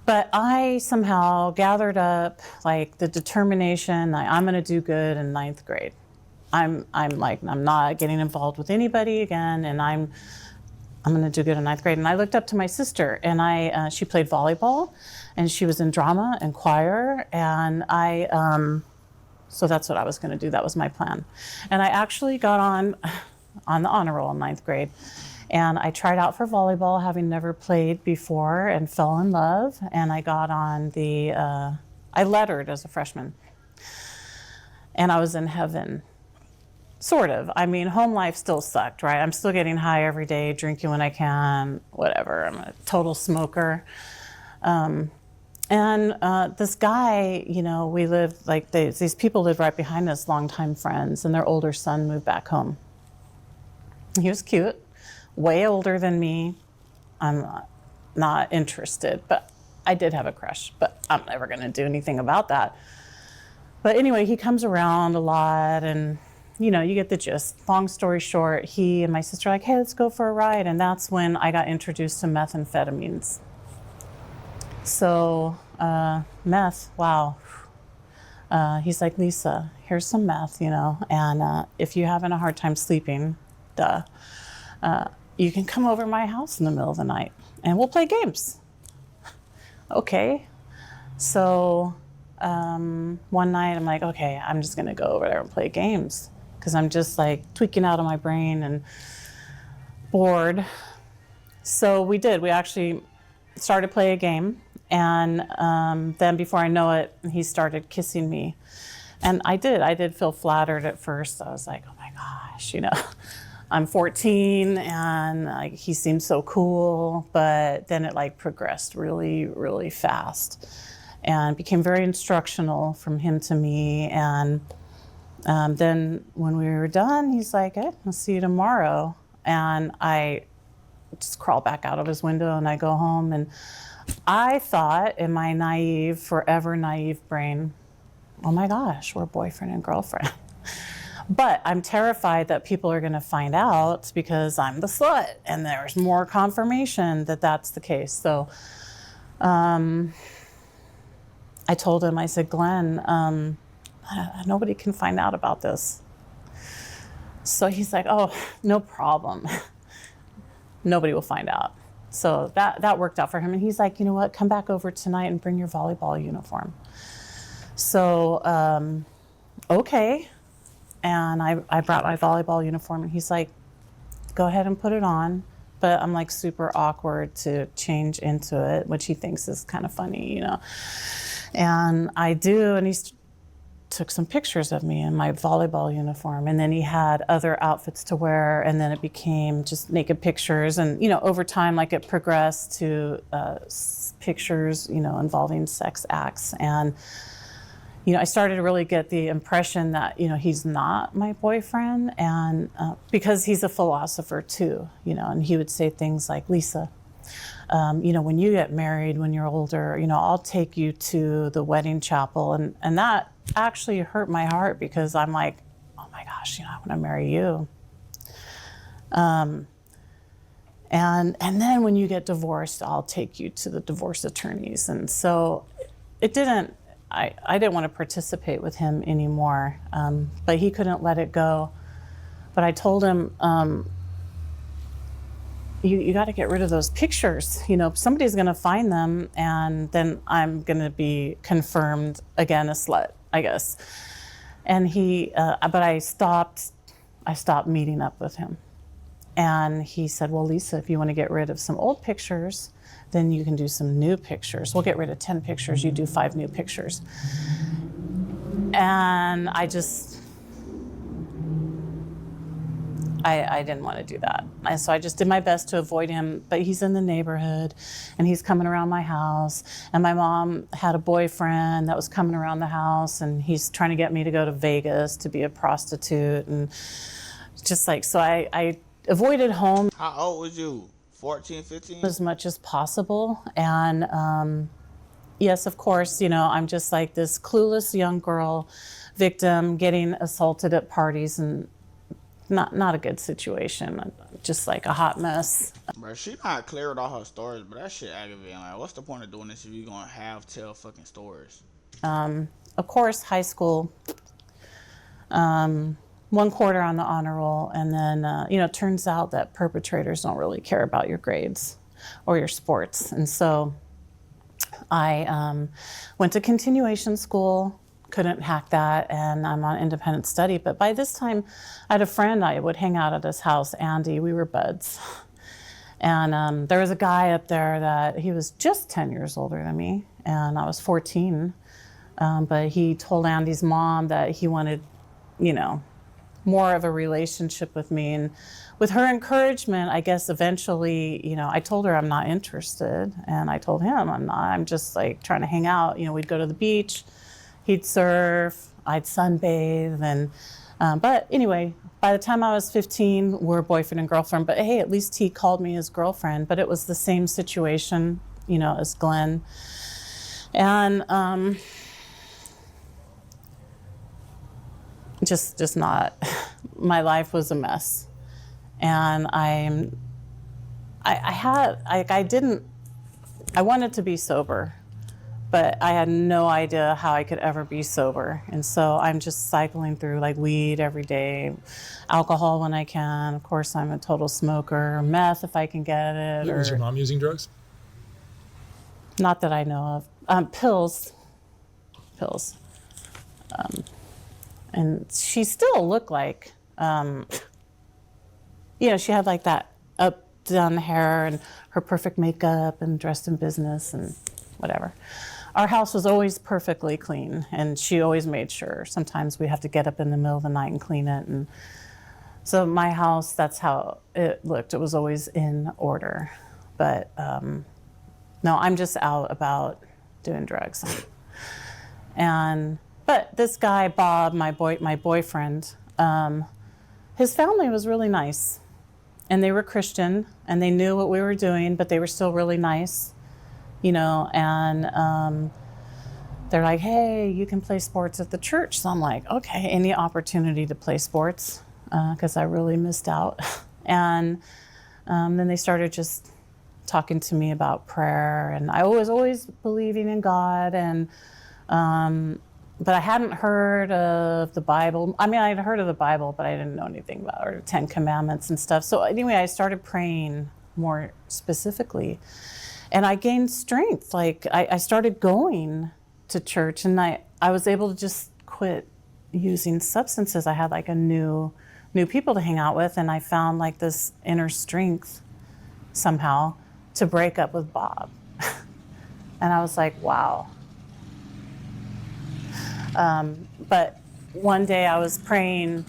But I somehow gathered up like the determination that I'm going to do good in ninth grade. I'm not getting involved with anybody again, and I'm going to do good in ninth grade. And I looked up to my sister, and she played volleyball, and she was in drama and choir, and so that's what I was going to do. That was my plan. And I actually got on the honor roll in ninth grade. And I tried out for volleyball, having never played before, and fell in love. And I got on I lettered as a freshman. And I was in heaven, sort of. I mean, home life still sucked, right? I'm still getting high every day, drinking when I can, whatever. I'm a total smoker. And this guy, you know, we lived, like, these people lived right behind us, longtime friends, and their older son moved back home. He was cute. Way older than me. I'm not interested, but I did have a crush, but I'm never going to do anything about that. But anyway, he comes around a lot, and, you know, you get the gist. Long story short, he and my sister are like, hey, let's go for a ride. And that's when I got introduced to methamphetamines. So meth, wow. He's like, Lisa, here's some meth, you know, and if you're having a hard time sleeping, you can come over to my house in the middle of the night and we'll play games. Okay. So one night I'm like, okay, I'm just going to go over there and play games because I'm just like tweaking out of my brain and bored. So we did. We actually started to play a game. And then before I know it, he started kissing me. And I did feel flattered at first. I was like, oh my gosh, you know. I'm 14 and like he seemed so cool, but then it like progressed really, really fast and became very instructional from him to me. And then when we were done, he's like, hey, I'll see you tomorrow. And I just crawl back out of his window and I go home. And I thought in my naive, forever naive brain, oh my gosh, we're boyfriend and girlfriend. But I'm terrified that people are going to find out because I'm the slut and there's more confirmation that that's the case. So I told him, I said, Glenn, nobody can find out about this. So he's like, oh, no problem. Nobody will find out. So that worked out for him. And he's like, you know what, come back over tonight and bring your volleyball uniform. So, okay. And I brought my volleyball uniform and he's like, go ahead and put it on. But I'm like super awkward to change into it, which he thinks is kind of funny, you know. And I do, and he took some pictures of me in my volleyball uniform. And then he had other outfits to wear, and then it became just naked pictures. And, you know, over time, like it progressed to pictures, you know, involving sex acts. And you know, I started to really get the impression that, you know, he's not my boyfriend, and because he's a philosopher too, you know, and he would say things like, Lisa, you know, when you get married, when you're older, you know, I'll take you to the wedding chapel. And that actually hurt my heart because I'm like, oh my gosh, you know, I want to marry you. And then when you get divorced, I'll take you to the divorce attorneys. And so it didn't, I didn't want to participate with him anymore, but he couldn't let it go. But I told him, you got to get rid of those pictures. You know, somebody's going to find them, and then I'm going to be confirmed again a slut, I guess. And but I stopped meeting up with him. And he said, well, Lisa, if you want to get rid of some old pictures, then you can do some new pictures. We'll get rid of 10 pictures, you do 5 new pictures. And I just I didn't want to do that. And so I just did my best to avoid him, but he's in the neighborhood and he's coming around my house. And my mom had a boyfriend that was coming around the house and he's trying to get me to go to Vegas to be a prostitute. And just like, so I avoided home. How old was you? 14, 15? As much as possible. And yes, of course, I'm just like this clueless young girl victim getting assaulted at parties, and not a good situation, just like a hot mess. Bro, she not clear with all her stories, but that shit aggravating. Like, what's the point of doing this if you gonna tell fucking stories? Of course, high school, 1/4 on the honor roll, and then it turns out that perpetrators don't really care about your grades or your sports, and so I went to continuation school. Couldn't hack that, and I'm on independent study. But by this time, I had a friend I would hang out at his house, Andy. We were buds. And there was a guy up there that he was just 10 years older than me, and I was 14. But he told Andy's mom that he wanted, more of a relationship with me. And with her encouragement, I guess eventually, I told her I'm not interested. And I told him I'm not. I'm just like trying to hang out. We'd go to the beach. He'd surf, I'd sunbathe, and but anyway, by the time I was 15, we're boyfriend and girlfriend. But hey, at least he called me his girlfriend. But it was the same situation, as Glenn. And just not. My life was a mess, and I wanted to be sober. But I had no idea how I could ever be sober. And so I'm just cycling through like weed every day, alcohol when I can. Of course, I'm a total smoker, meth if I can get it. Was your mom using drugs? Not that I know of. Pills. And she still looked like, she had like that up done hair and her perfect makeup and dressed in business and whatever. Our house was always perfectly clean, and she always made sure. Sometimes we have to get up in the middle of the night and clean it. And so my house, that's how it looked. It was always in order. But no, I'm just out about doing drugs. But this guy, Bob, my boyfriend, his family was really nice. And they were Christian, and they knew what we were doing, but they were still really nice. And they're like, hey, you can play sports at the church. So I'm like, okay, any opportunity to play sports, because I really missed out. And then they started just talking to me about prayer, and I was always believing in God, and but I hadn't heard of the Bible. I mean, I'd heard of the Bible, but I didn't know anything about it, or 10 Commandments and stuff. So anyway, I started praying more specifically. And I gained strength. Like I started going to church, and I was able to just quit using substances. I had like a new people to hang out with, and I found like this inner strength somehow to break up with Bob. And I was like, wow. But one day I was praying,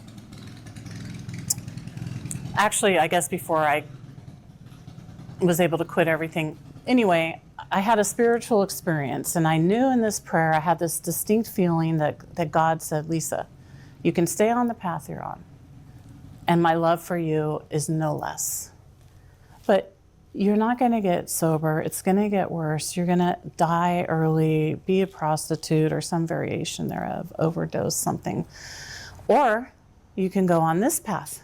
actually, I guess before I was able to quit everything. Anyway, I had a spiritual experience, and I knew in this prayer, I had this distinct feeling that God said, Lisa, you can stay on the path you're on, and my love for you is no less. But you're not going to get sober. It's going to get worse. You're going to die early, be a prostitute or some variation thereof, overdose something. Or you can go on this path.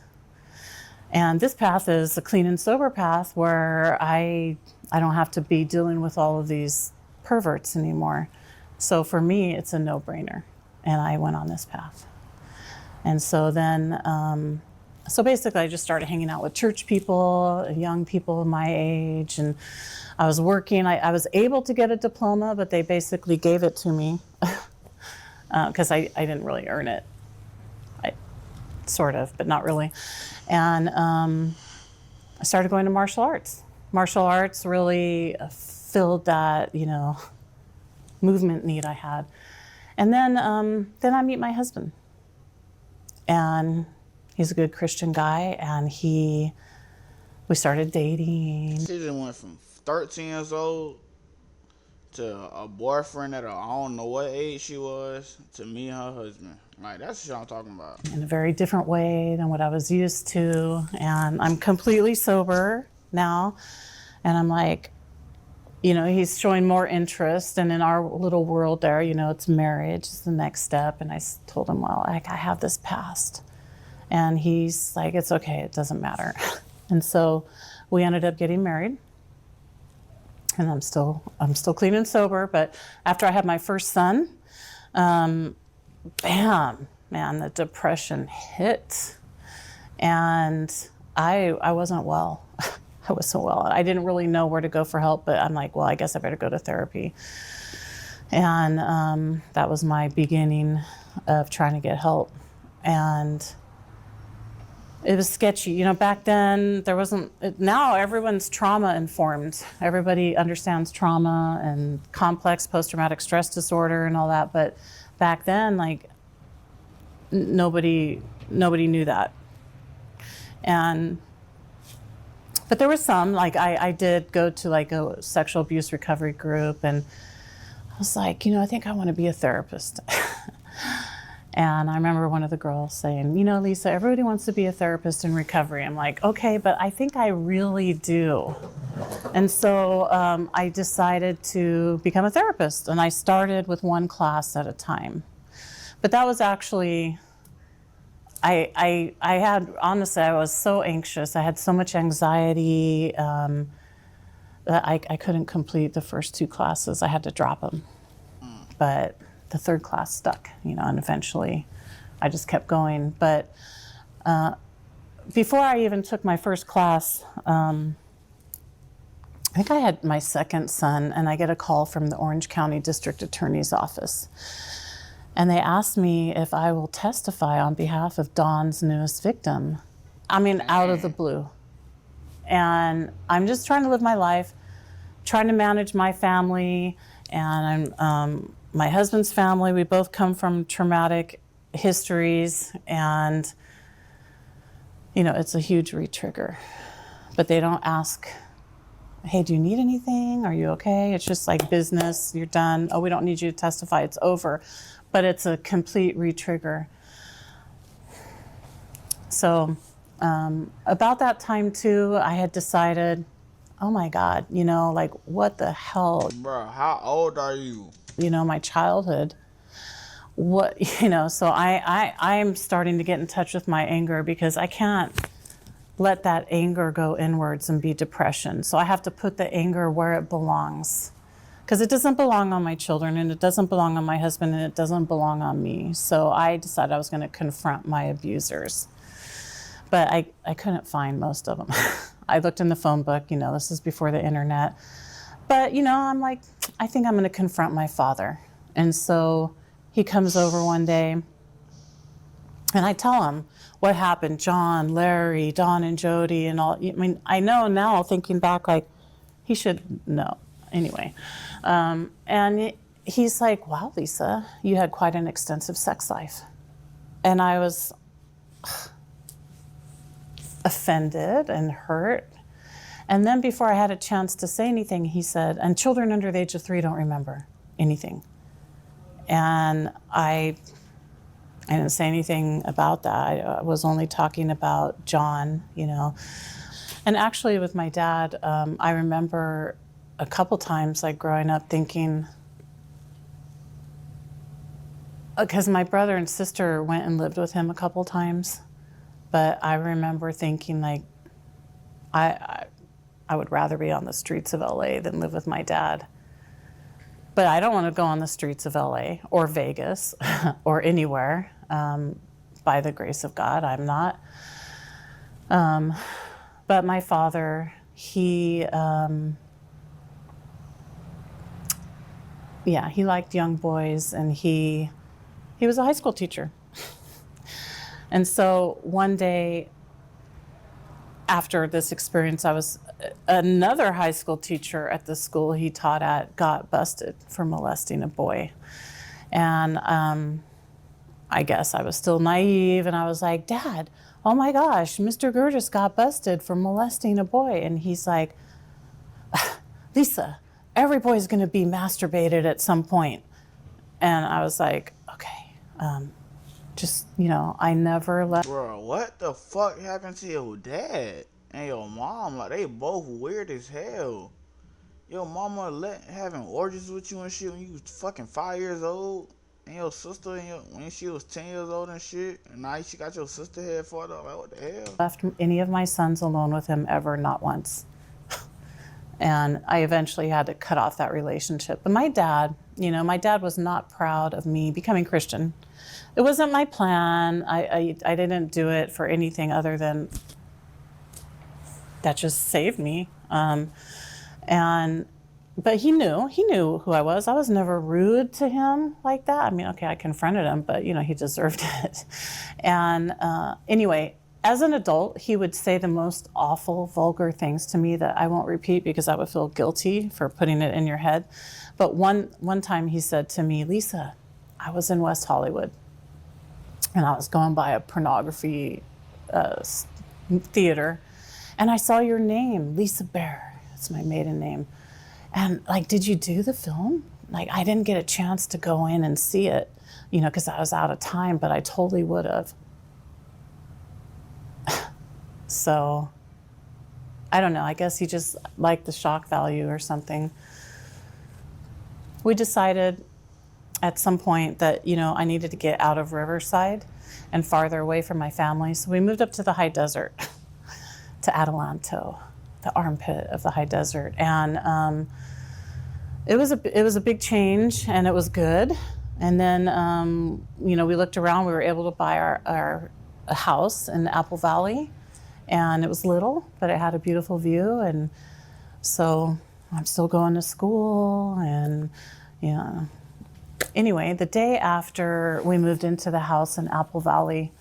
And this path is a clean and sober path where I don't have to be dealing with all of these perverts anymore. So for me, it's a no-brainer. And I went on this path. And so then, so basically I just started hanging out with church people, young people my age, and I was working. I was able to get a diploma, but they basically gave it to me because I didn't really earn it. Sort of, but not really. And I started going to martial arts. Martial arts really filled that, movement need I had. And then I meet my husband. And He's a good Christian guy, and we started dating. She just went from 13 years old to a boyfriend at I don't know what age she was to me and her husband. Like, that's what I'm talking about. In a very different way than what I was used to. And I'm completely sober now. And I'm like, he's showing more interest. And in our little world there, it's marriage is the next step. And I told him, well, I have this past. And he's like, it's okay, it doesn't matter. And so we ended up getting married. And I'm still clean and sober. But after I had my first son, bam, man, the depression hit. And I wasn't well. I wasn't well. I didn't really know where to go for help, but I'm like, well, I guess I better go to therapy. And that was my beginning of trying to get help. And it was sketchy. Back then there wasn't, now everyone's trauma informed. Everybody understands trauma and complex post-traumatic stress disorder and all that. But back then, like, nobody knew that. But there was some, like, I did go to like a sexual abuse recovery group, and I was like, I think I want to be a therapist. And I remember one of the girls saying, Lisa, everybody wants to be a therapist in recovery. I'm like, okay, but I think I really do. And so I decided to become a therapist, and I started with one class at a time. But that was actually, I had, honestly, I was so anxious. I had so much anxiety that I couldn't complete the first 2 classes. I had to drop them. But the 3rd class stuck, and eventually I just kept going. But before I even took my first class, I think I had my 2nd son, and I get a call from the Orange County District Attorney's Office. And they asked me if I will testify on behalf of Dawn's newest victim. I mean, out of the blue. And I'm just trying to live my life, trying to manage my family, and my husband's family. We both come from traumatic histories, and it's a huge re-trigger. But they don't ask, hey, do you need anything? Are you okay? It's just like business, you're done. Oh, we don't need you to testify, it's over. But it's a complete re-trigger. So about that time too, I had decided, oh my God, like, what the hell? Bro, how old are you? My childhood. What, so I'm starting to get in touch with my anger, because I can't let that anger go inwards and be depression. So I have to put the anger where it belongs, because it doesn't belong on my children, and it doesn't belong on my husband, and it doesn't belong on me. So I decided I was going to confront my abusers. But I couldn't find most of them. I looked in the phone book, this is before the internet. But, I'm like, I think I'm going to confront my father. And so he comes over one day, and I tell him what happened. John, Larry, Don, and Jody, and all. I mean, I know now, thinking back, like, he should know. Anyway. And he's like, wow, Lisa, you had quite an extensive sex life. And I was offended and hurt. And then before I had a chance to say anything, he said, and children under the age of 3 don't remember anything. And I didn't say anything about that. I was only talking about John, And actually with my dad, I remember a couple times, like growing up, thinking, because my brother and sister went and lived with him a couple times, but I remember thinking, like, I would rather be on the streets of LA than live with my dad. But I don't want to go on the streets of LA or Vegas or anywhere. By the grace of God, I'm not. But my father, he liked young boys, and he was a high school teacher. And so one day after this experience, another high school teacher at the school he taught at got busted for molesting a boy. And I guess I was still naive, and I was like, Dad, oh my gosh, Mr. Gertis got busted for molesting a boy. And he's like, Lisa, every boy's going to be masturbated at some point. And I was like, okay, just, I never let. Bro, what the fuck happened to your dad and your mom? Like, they both weird as hell. Your mama having orgies with you and shit when you was fucking 5 years old, and your sister when she was 10 years old and shit, and now she got your sister head fucked up. Like, what the hell? Left any of my sons alone with him ever, not once. And I eventually had to cut off that relationship. But my dad was not proud of me becoming Christian. It wasn't my plan. I didn't do it for anything other than that just saved me. But he knew who I was. I was never rude to him like that. I mean, okay, I confronted him, but he deserved it. And anyway, as an adult, he would say the most awful, vulgar things to me that I won't repeat because I would feel guilty for putting it in your head. But one time he said to me, Lisa, I was in West Hollywood and I was going by a pornography theater, and I saw your name, Lisa Bear. It's my maiden name. And like, did you do the film? Like, I didn't get a chance to go in and see it, because I was out of time, but I totally would have. So, I don't know. I guess he just liked the shock value or something. We decided at some point that, I needed to get out of Riverside and farther away from my family. So we moved up to the high desert, to Adelanto, the armpit of the high desert. And it was a big change, and it was good. And then, we looked around. We were able to buy a house in Apple Valley. And it was little, but it had a beautiful view. And so I'm still going to school. And, anyway, the day after we moved into the house in Apple Valley,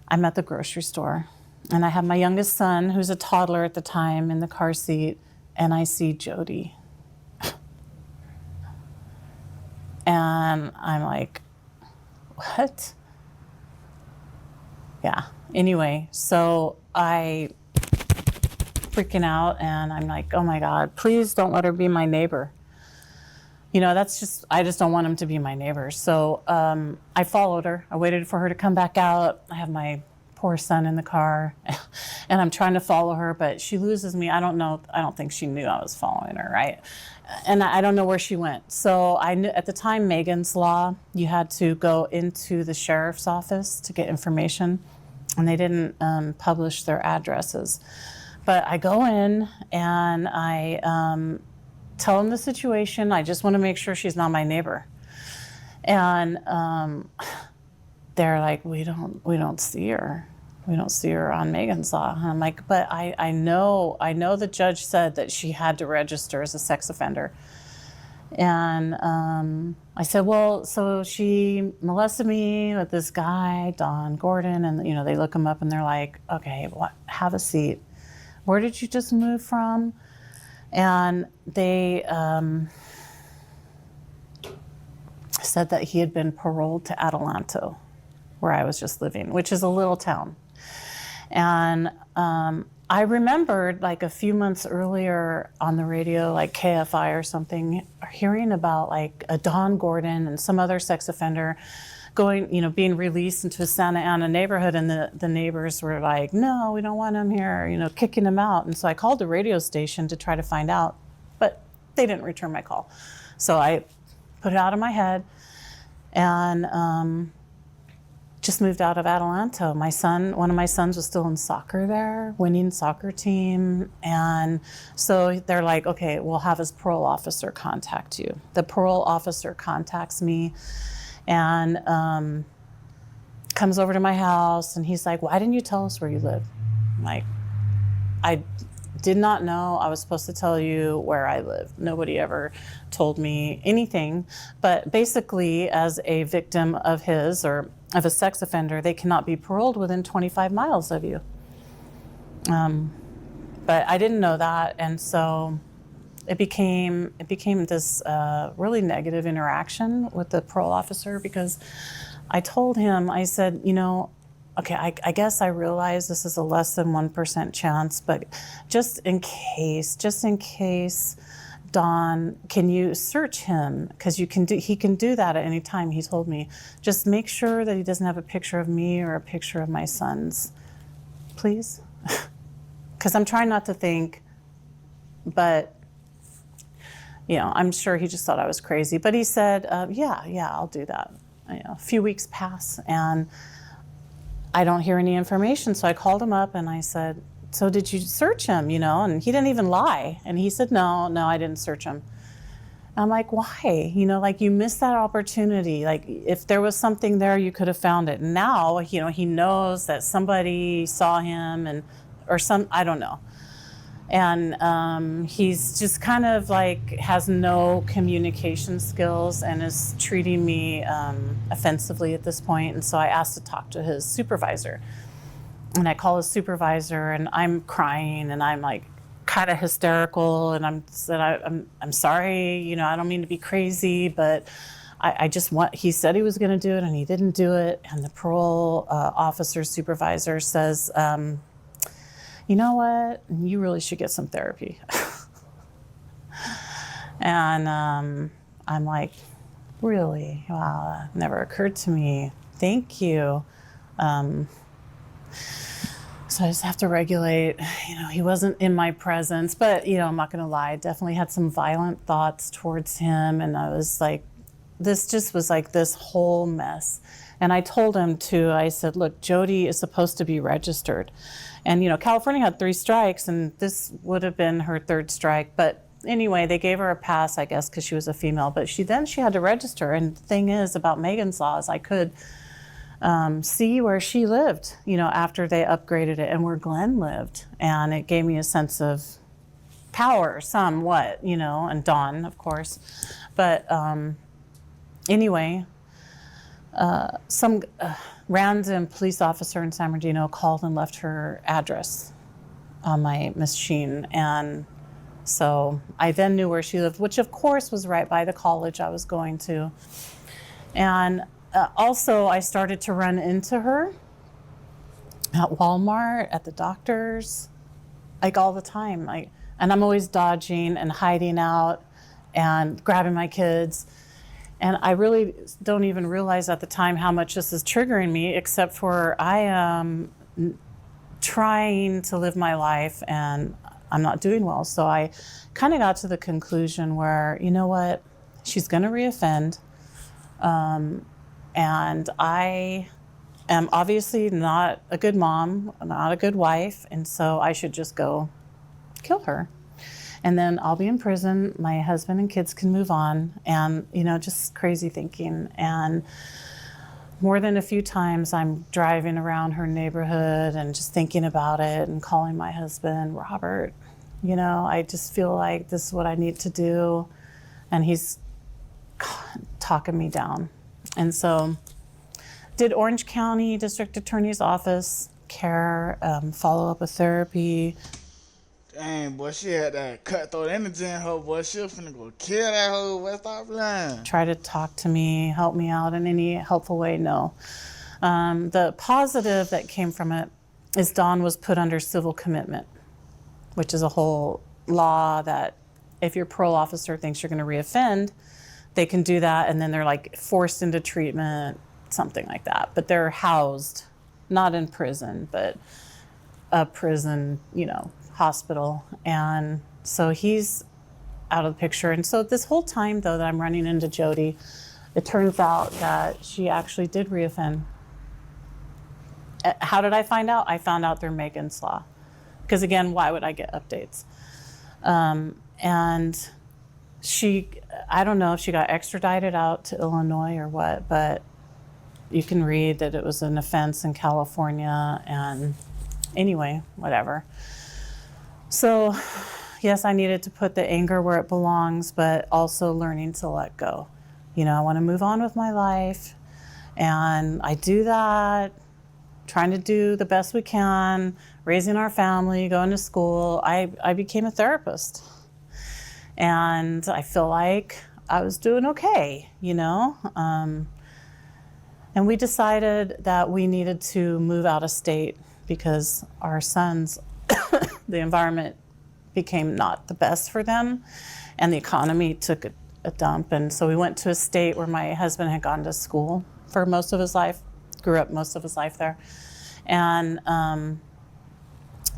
I'm at the grocery store. And I have my youngest son, who's a toddler at the time, in the car seat. And I see Jody. And I'm like, what? Yeah. Anyway, so I freaking out, and I'm like, oh my God, please don't let her be my neighbor. I just don't want him to be my neighbor. So I followed her. I waited for her to come back out. I have my poor son in the car, and I'm trying to follow her, but she loses me. I don't know. I don't think she knew I was following her, right? And I don't know where she went. So I knew at the time, Megan's Law, you had to go into the sheriff's office to get information, and they didn't publish their addresses. But I go in and I tell them the situation. I just want to make sure she's not my neighbor. And they're like, we don't see her. We don't see her on Megan's Law. And I'm like, but I know the judge said that she had to register as a sex offender. And I said, well, so she molested me with this guy, Don Gordon, and they look him up and they're like, okay, have a seat. Where did you just move from? And they said that he had been paroled to Adelanto, where I was just living, which is a little town. And I remembered like a few months earlier on the radio, like KFI or something, hearing about like a Don Gordon and some other sex offender being released into a Santa Ana neighborhood, and the neighbors were like, no, we don't want him here, kicking him out. And so I called the radio station to try to find out, but they didn't return my call. So I put it out of my head and just moved out of Adelanto. One of my sons was still in soccer there, winning soccer team. And so they're like, okay, we'll have his parole officer contact you. The parole officer contacts me and comes over to my house, and he's like, why didn't you tell us where you live? I'm like, I did not know I was supposed to tell you where I live. Nobody ever told me anything. But basically, as a victim of his or of a sex offender, they cannot be paroled within 25 miles of you. But I didn't know that, and so it became this really negative interaction with the parole officer, because I told him, I said, okay, I guess I realize this is a less than 1% chance, but just in case, Don, can you search him? Because he can do that at any time. He told me, just make sure that he doesn't have a picture of me or a picture of my sons, please. Because I'm trying not to think, but I'm sure he just thought I was crazy. But he said, yeah, I'll do that. A few weeks pass and I don't hear any information. So I called him up and I said, so did you search him, And he didn't even lie. And he said, no, I didn't search him. I'm like, why? You missed that opportunity. Like, if there was something there, you could have found it. And now, he knows that somebody saw him I don't know. And he's just kind of has no communication skills and is treating me offensively at this point. And so I asked to talk to his supervisor. And I call his supervisor and I'm crying and I'm kind of hysterical. And I'm sorry, I don't mean to be crazy, but I just he said he was going to do it and he didn't do it. And the parole officer supervisor says, you know what? You really should get some therapy. And I'm like, really? Wow, that never occurred to me. Thank you. So I just have to regulate. He wasn't in my presence, but, I'm not going to lie. I definitely had some violent thoughts towards him. And I was like, this just was this whole mess. And I told him too, I said, look, Jody is supposed to be registered. And, California had 3 strikes and this would have been her 3rd strike. But anyway, they gave her a pass, I guess, because she was a female. But she had to register. And the thing is about Megan's Law is I could see where she lived, after they upgraded it and where Glenn lived. And it gave me a sense of power somewhat, and Dawn, of course. But anyway, some random police officer in San Bernardino called and left her address on my machine. And so I then knew where she lived, which of course was right by the college I was going to. And also I started to run into her at Walmart, at the doctor's, all the time. And I'm always dodging and hiding out and grabbing my kids. And I really don't even realize at the time how much this is triggering me, except for I am trying to live my life and I'm not doing well. So I kind of got to the conclusion where, you know what, she's going to reoffend. And I am obviously not a good mom, not a good wife. And so I should just go kill her. And then I'll be in prison. My husband and kids can move on. And, just crazy thinking. And more than a few times I'm driving around her neighborhood and just thinking about it and calling my husband, Robert, I just feel like this is what I need to do. And he's talking me down. And so did Orange County District Attorney's Office care, follow up with therapy. Dang, boy, she had that cutthroat energy in her, boy. She was finna go kill that hoe, boy. Stop playing. Try to talk to me, help me out in any helpful way, no. The positive that came from it is Dawn was put under civil commitment, which is a whole law that if your parole officer thinks you're going to reoffend, they can do that, and then they're forced into treatment, something like that. But they're housed, not in prison, but a prison, hospital. And so he's out of the picture. And so this whole time, though, that I'm running into Jody, it turns out that she actually did reoffend. How did I find out? I found out through Megan's Law. Because again, why would I get updates? And she, I don't know if she got extradited out to Illinois or what, but you can read that it was an offense in California. And anyway, whatever. So yes, I needed to put the anger where it belongs, but also learning to let go. I want to move on with my life. And I do that, trying to do the best we can, raising our family, going to school. I became a therapist. And I feel like I was doing okay, you know? And we decided that we needed to move out of state because our sons, the environment became not the best for them, and the economy took a dump. And so we went to a state where my husband had gone to school for most of his life, grew up most of his life there. And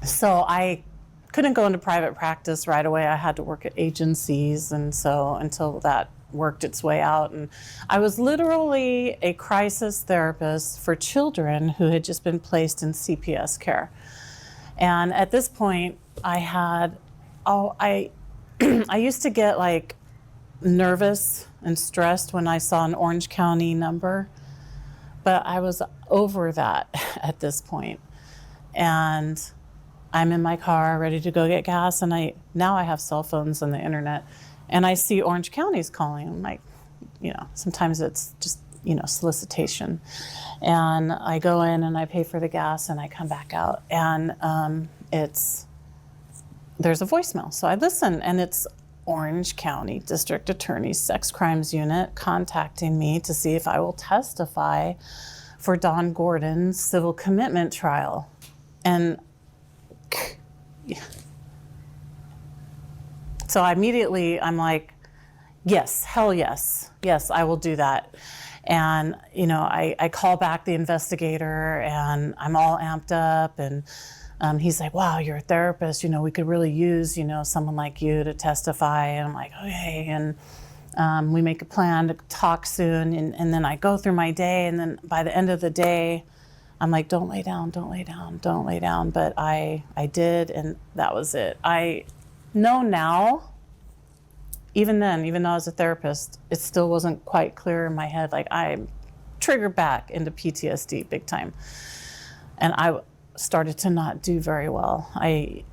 so I couldn't go into private practice right away. I had to work at agencies, and so until that worked its way out. And I was literally a crisis therapist for children who had just been placed in CPS care. And at this point, I used to get like nervous and stressed when I saw an Orange County number, but I was over that at this point. And I'm in my car ready to go get gas, and now I have cell phones and the internet, and I see Orange County's calling. I'm like, sometimes it's just, solicitation. And I go in and I pay for the gas and I come back out, and there's a voicemail. So I listen, and it's Orange County District Attorney's Sex Crimes Unit contacting me to see if I will testify for Don Gordon's civil commitment trial. And so immediately I'm like, yes, hell yes. Yes, I will do that. And, I call back the investigator, and I'm all amped up, and he's like, wow, you're a therapist. We could really use, someone like you to testify. And I'm like, okay. And we make a plan to talk soon. And then I go through my day. And then by the end of the day, I'm like, don't lay down, don't lay down, don't lay down. But I did, and that was it. I know now, even then, even though I was a therapist, it still wasn't quite clear in my head. Like, I triggered back into PTSD big time. And I started to not do very well.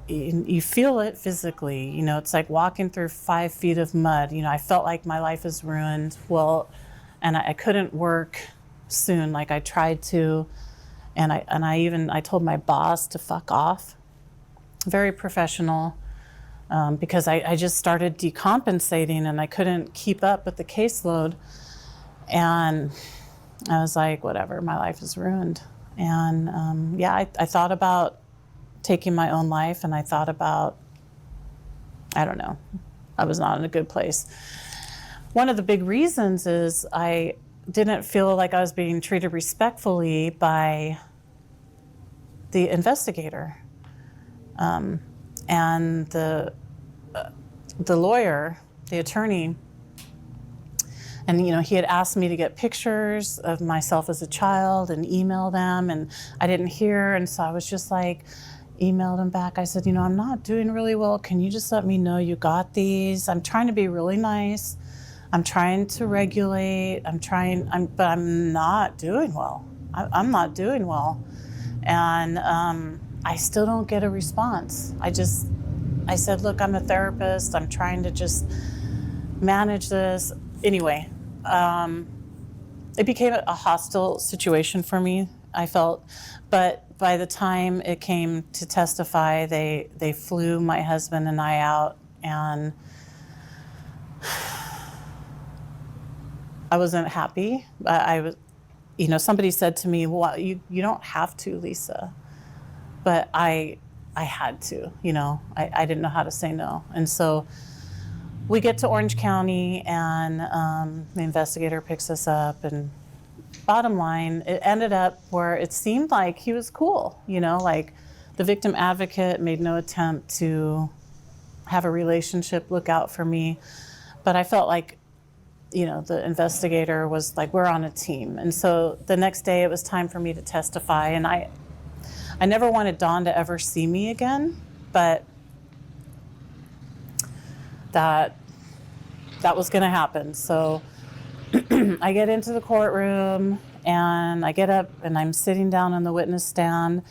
You feel it physically, it's like walking through 5 feet of mud. I felt like my life is ruined. Well, and I couldn't work soon like I tried to. And I told my boss to fuck off. Very professional, because I just started decompensating and I couldn't keep up with the caseload. And I was like, whatever, my life is ruined. And I thought about taking my own life, and I thought about, I don't know, I was not in a good place. One of the big reasons is I didn't feel like I was being treated respectfully by the investigator, and the lawyer, the attorney. And, he had asked me to get pictures of myself as a child and email them, and I didn't hear. And so I was just like, emailed him back. I said, I'm not doing really well. Can you just let me know you got these? I'm trying to be really nice. I'm trying to regulate. But I'm not doing well. I'm not doing well. And I still don't get a response. I said, look, I'm a therapist. I'm trying to just manage this. Anyway, it became a hostile situation for me, I felt. But by the time it came to testify, they flew my husband and I out, and I wasn't happy. I was, somebody said to me, well, you don't have to, Lisa. But I had to, I didn't know how to say no. And so we get to Orange County, and the investigator picks us up, and bottom line, it ended up where it seemed like he was cool, like the victim advocate made no attempt to have a relationship, look out for me. But I felt like, the investigator was like, we're on a team. And so the next day it was time for me to testify, and I never wanted Dawn to ever see me again, but that was going to happen. So I get into the courtroom, and I get up, and I'm sitting down on the witness stand,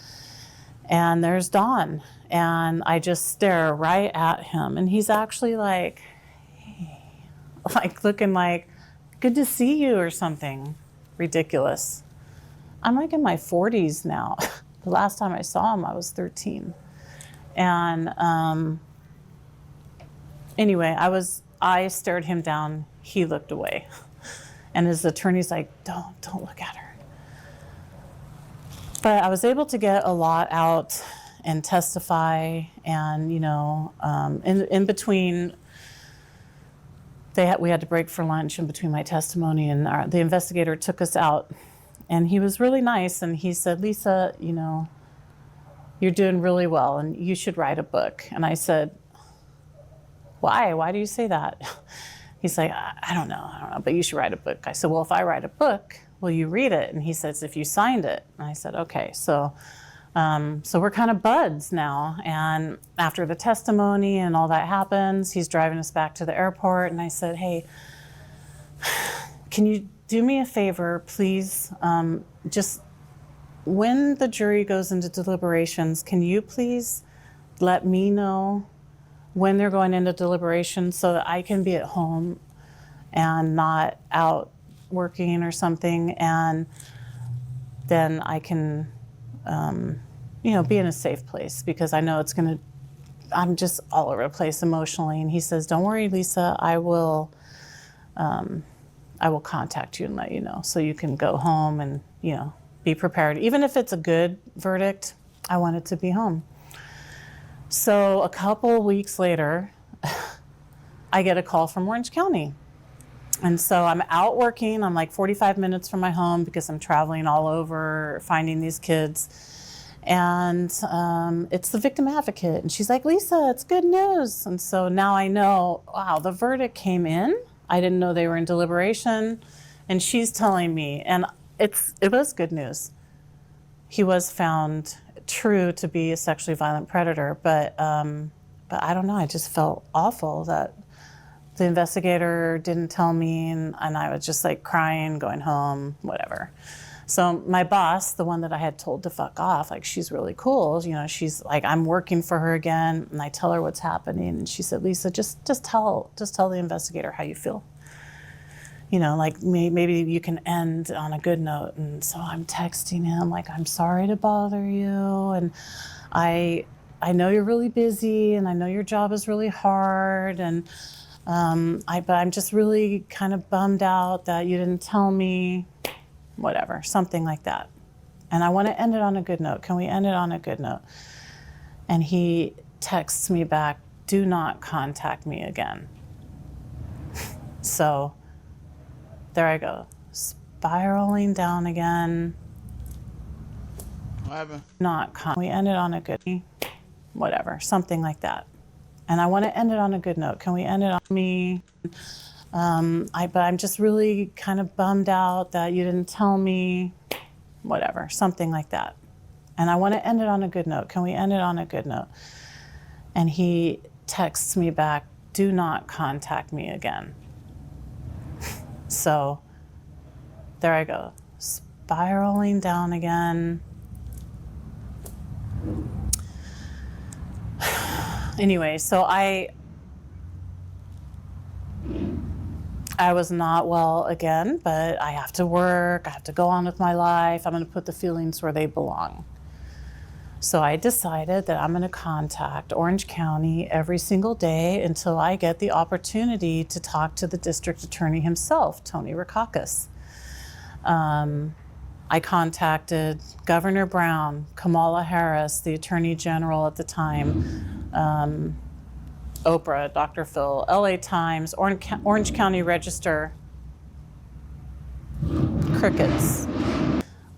and there's Don, and I just stare right at him, and he's actually like, hey, like looking like, good to see you or something ridiculous. I'm like in my 40s now. The last time I saw him, I was 13. And Anyway, I stared him down. He looked away. And his attorney's like, don't look at her. But I was able to get a lot out and testify, and in between, we had to break for lunch in between my testimony, and the investigator took us out, and he was really nice, and he said, Lisa, you're doing really well, and you should write a book. And I said, why do you say that? He's like, I don't know, but you should write a book. I said, well, if I write a book, will you read it? And he says, if you signed it. And I said, okay. So we're kind of buds now. And after the testimony and all that happens, he's driving us back to the airport. And I said, hey, can you do me a favor, please? Just when the jury goes into deliberations, can you please let me know when they're going into deliberations so that I can be at home and not out working or something, and then I can, be in a safe place, because I know I'm just all over the place emotionally. And he says, don't worry, Lisa, I will contact you and let you know, so you can go home and, be prepared. Even if it's a good verdict, I want it to be home. So a couple weeks later, I get a call from Orange County. And so I'm out working. I'm like 45 minutes from my home because I'm traveling all over finding these kids. And it's the victim advocate. And she's like, Lisa, it's good news. And so now I know, wow, the verdict came in. I didn't know they were in deliberation. And she's telling me, and it was good news. He was found true to be a sexually violent predator, but I don't know, I just felt awful that the investigator didn't tell me, and I was just like crying, going home, whatever. So my boss, the one that I had told to fuck off, like, she's really cool, she's like, I'm working for her again, and I tell her what's happening, and she said, Lisa, just tell the investigator how you feel. Like maybe you can end on a good note. And so I'm texting him like, I'm sorry to bother you, and I know you're really busy, and I know your job is really hard, and but I'm just really kind of bummed out that you didn't tell me, whatever, something like that. And I want to end it on a good note. Can we end it on a good note? And he texts me back, do not contact me again. So there I go, spiraling down again. What happened? We ended on a good, whatever, something like that. And I want to end it on a good note. Can we end it on me? But I'm just really kind of bummed out that you didn't tell me, whatever, something like that. And I want to end it on a good note. Can we end it on a good note? And he texts me back, do not contact me again. So there I go, spiraling down again. Anyway, so I was not well again, but I have to work, I have to go on with my life. I'm going to put the feelings where they belong. So I decided that I'm going to contact Orange County every single day until I get the opportunity to talk to the district attorney himself, Tony Rackauckus. I contacted Governor Brown, Kamala Harris, the Attorney General at the time, Oprah, Dr. Phil, LA Times, Orange County Register, crickets.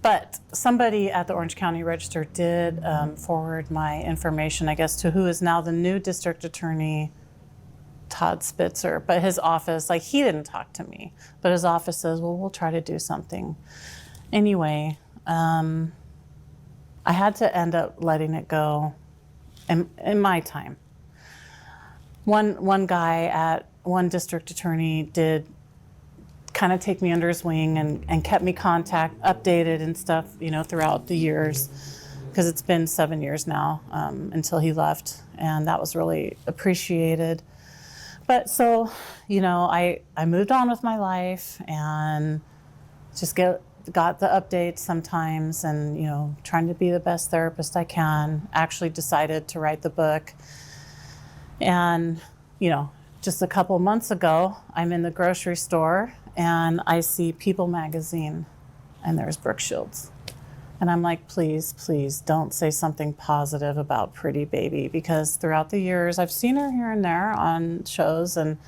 But somebody at the Orange County Register did forward my information, I guess, to who is now the new district attorney, Todd Spitzer. But his office, like, he didn't talk to me, but his office says, well, we'll try to do something. Anyway, I had to end up letting it go in my time. One guy at one district attorney did kind of take me under his wing and kept me updated and stuff, throughout the years, because it's been 7 years now until he left, and that was really appreciated. But so, I moved on with my life and just got the updates sometimes, and trying to be the best therapist I can. Actually decided to write the book, and just a couple months ago, I'm in the grocery store and I see People magazine and there's Brooke Shields. And I'm like, please, please don't say something positive about Pretty Baby, because throughout the years I've seen her here and there on shows and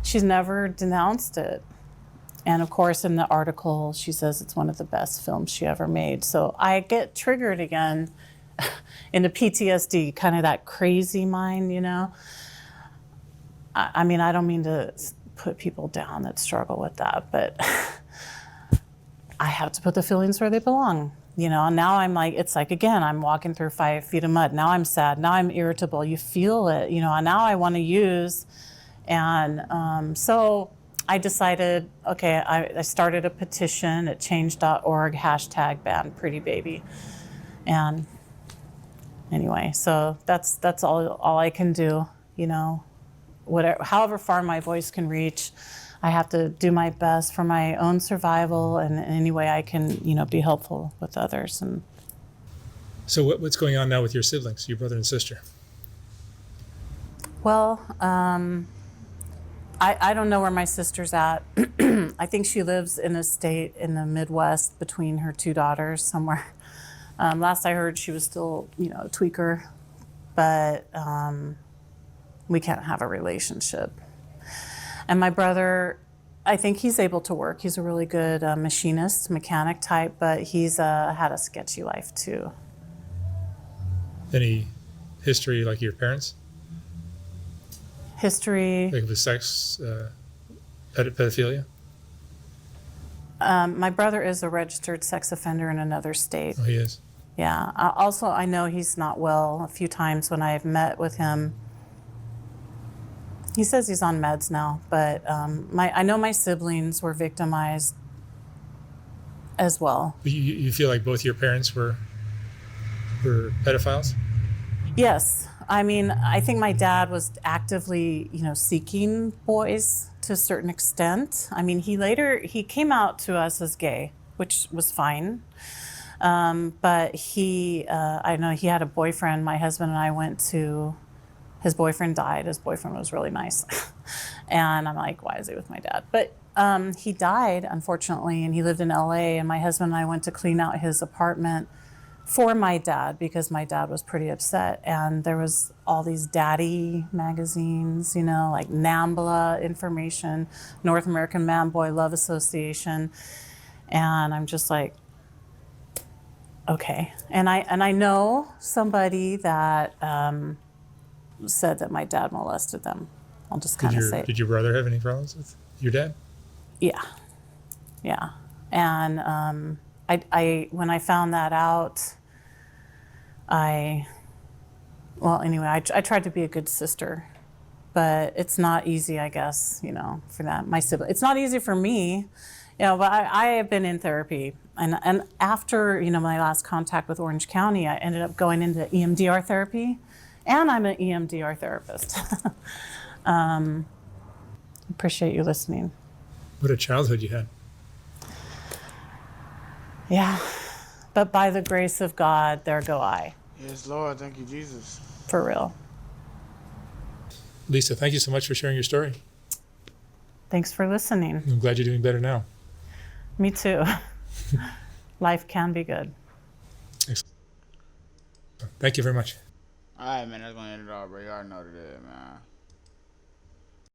she's never denounced it. And of course, in the article, she says it's one of the best films she ever made. So I get triggered again into PTSD, kind of that crazy mind, you know? I mean, I don't mean to put people down that struggle with that, but I have to put the feelings where they belong. You know, and now I'm like, it's like, again, I'm walking through 5 feet of mud. Now I'm sad. Now I'm irritable. You feel it, you know, and now I want to use. And so I decided, okay, I started a petition at change.org, #ban Pretty Baby. And anyway, so that's all I can do, you know, whatever, however far my voice can reach. I have to do my best for my own survival, and in any way I can, you know, be helpful with others. And So what's going on now with your siblings, your brother and sister? well, I don't know where my sister's at. I think she lives in a state in the Midwest between her 2 daughters somewhere. Last I heard, she was still, you know, a tweaker, but we can't have a relationship. And my brother, I think he's able to work. He's a really good machinist, mechanic type, but he's had a sketchy life too. Any history like your parents? History. Like with sex, pedophilia? My brother is a registered sex offender in another state. Oh, he is? Yeah. Also, I know he's not well. A few times when I've met with him, he says he's on meds now, but I know my siblings were victimized as well. You feel like both your parents were pedophiles? Yes. I mean, I think my dad was actively, you know, seeking boys to a certain extent. I mean, he came out to us as gay, which was fine. But I know he had a boyfriend. My husband and I went to, his boyfriend died. His boyfriend was really nice. And I'm like, why is he with my dad? But he died, unfortunately, and he lived in LA. And my husband and I went to clean out his apartment for my dad because my dad was pretty upset. And there was all these daddy magazines, you know, like NAMBLA information, North American Man Boy Love Association. And I'm just like, okay. And I know somebody that said that my dad molested them. I'll just kind of say. Did your brother have any problems with your dad? Yeah. And I when I found that out, I tried to be a good sister, but it's not easy, I guess, you know, for that. My sibling, it's not easy for me, you know, but I have been in therapy. And after, you know, my last contact with Orange County, I ended up going into EMDR therapy, and I'm an EMDR therapist. Appreciate you listening. What a childhood you had. Yeah, but by the grace of God, there go I. Yes, Lord. Thank you, Jesus. For real. Lisa, thank you so much for sharing your story. Thanks for listening. I'm glad you're doing better now. Me too. Life can be good. Thank you very much. All right, man. That's going to end it all, bro. You already know what it is, man.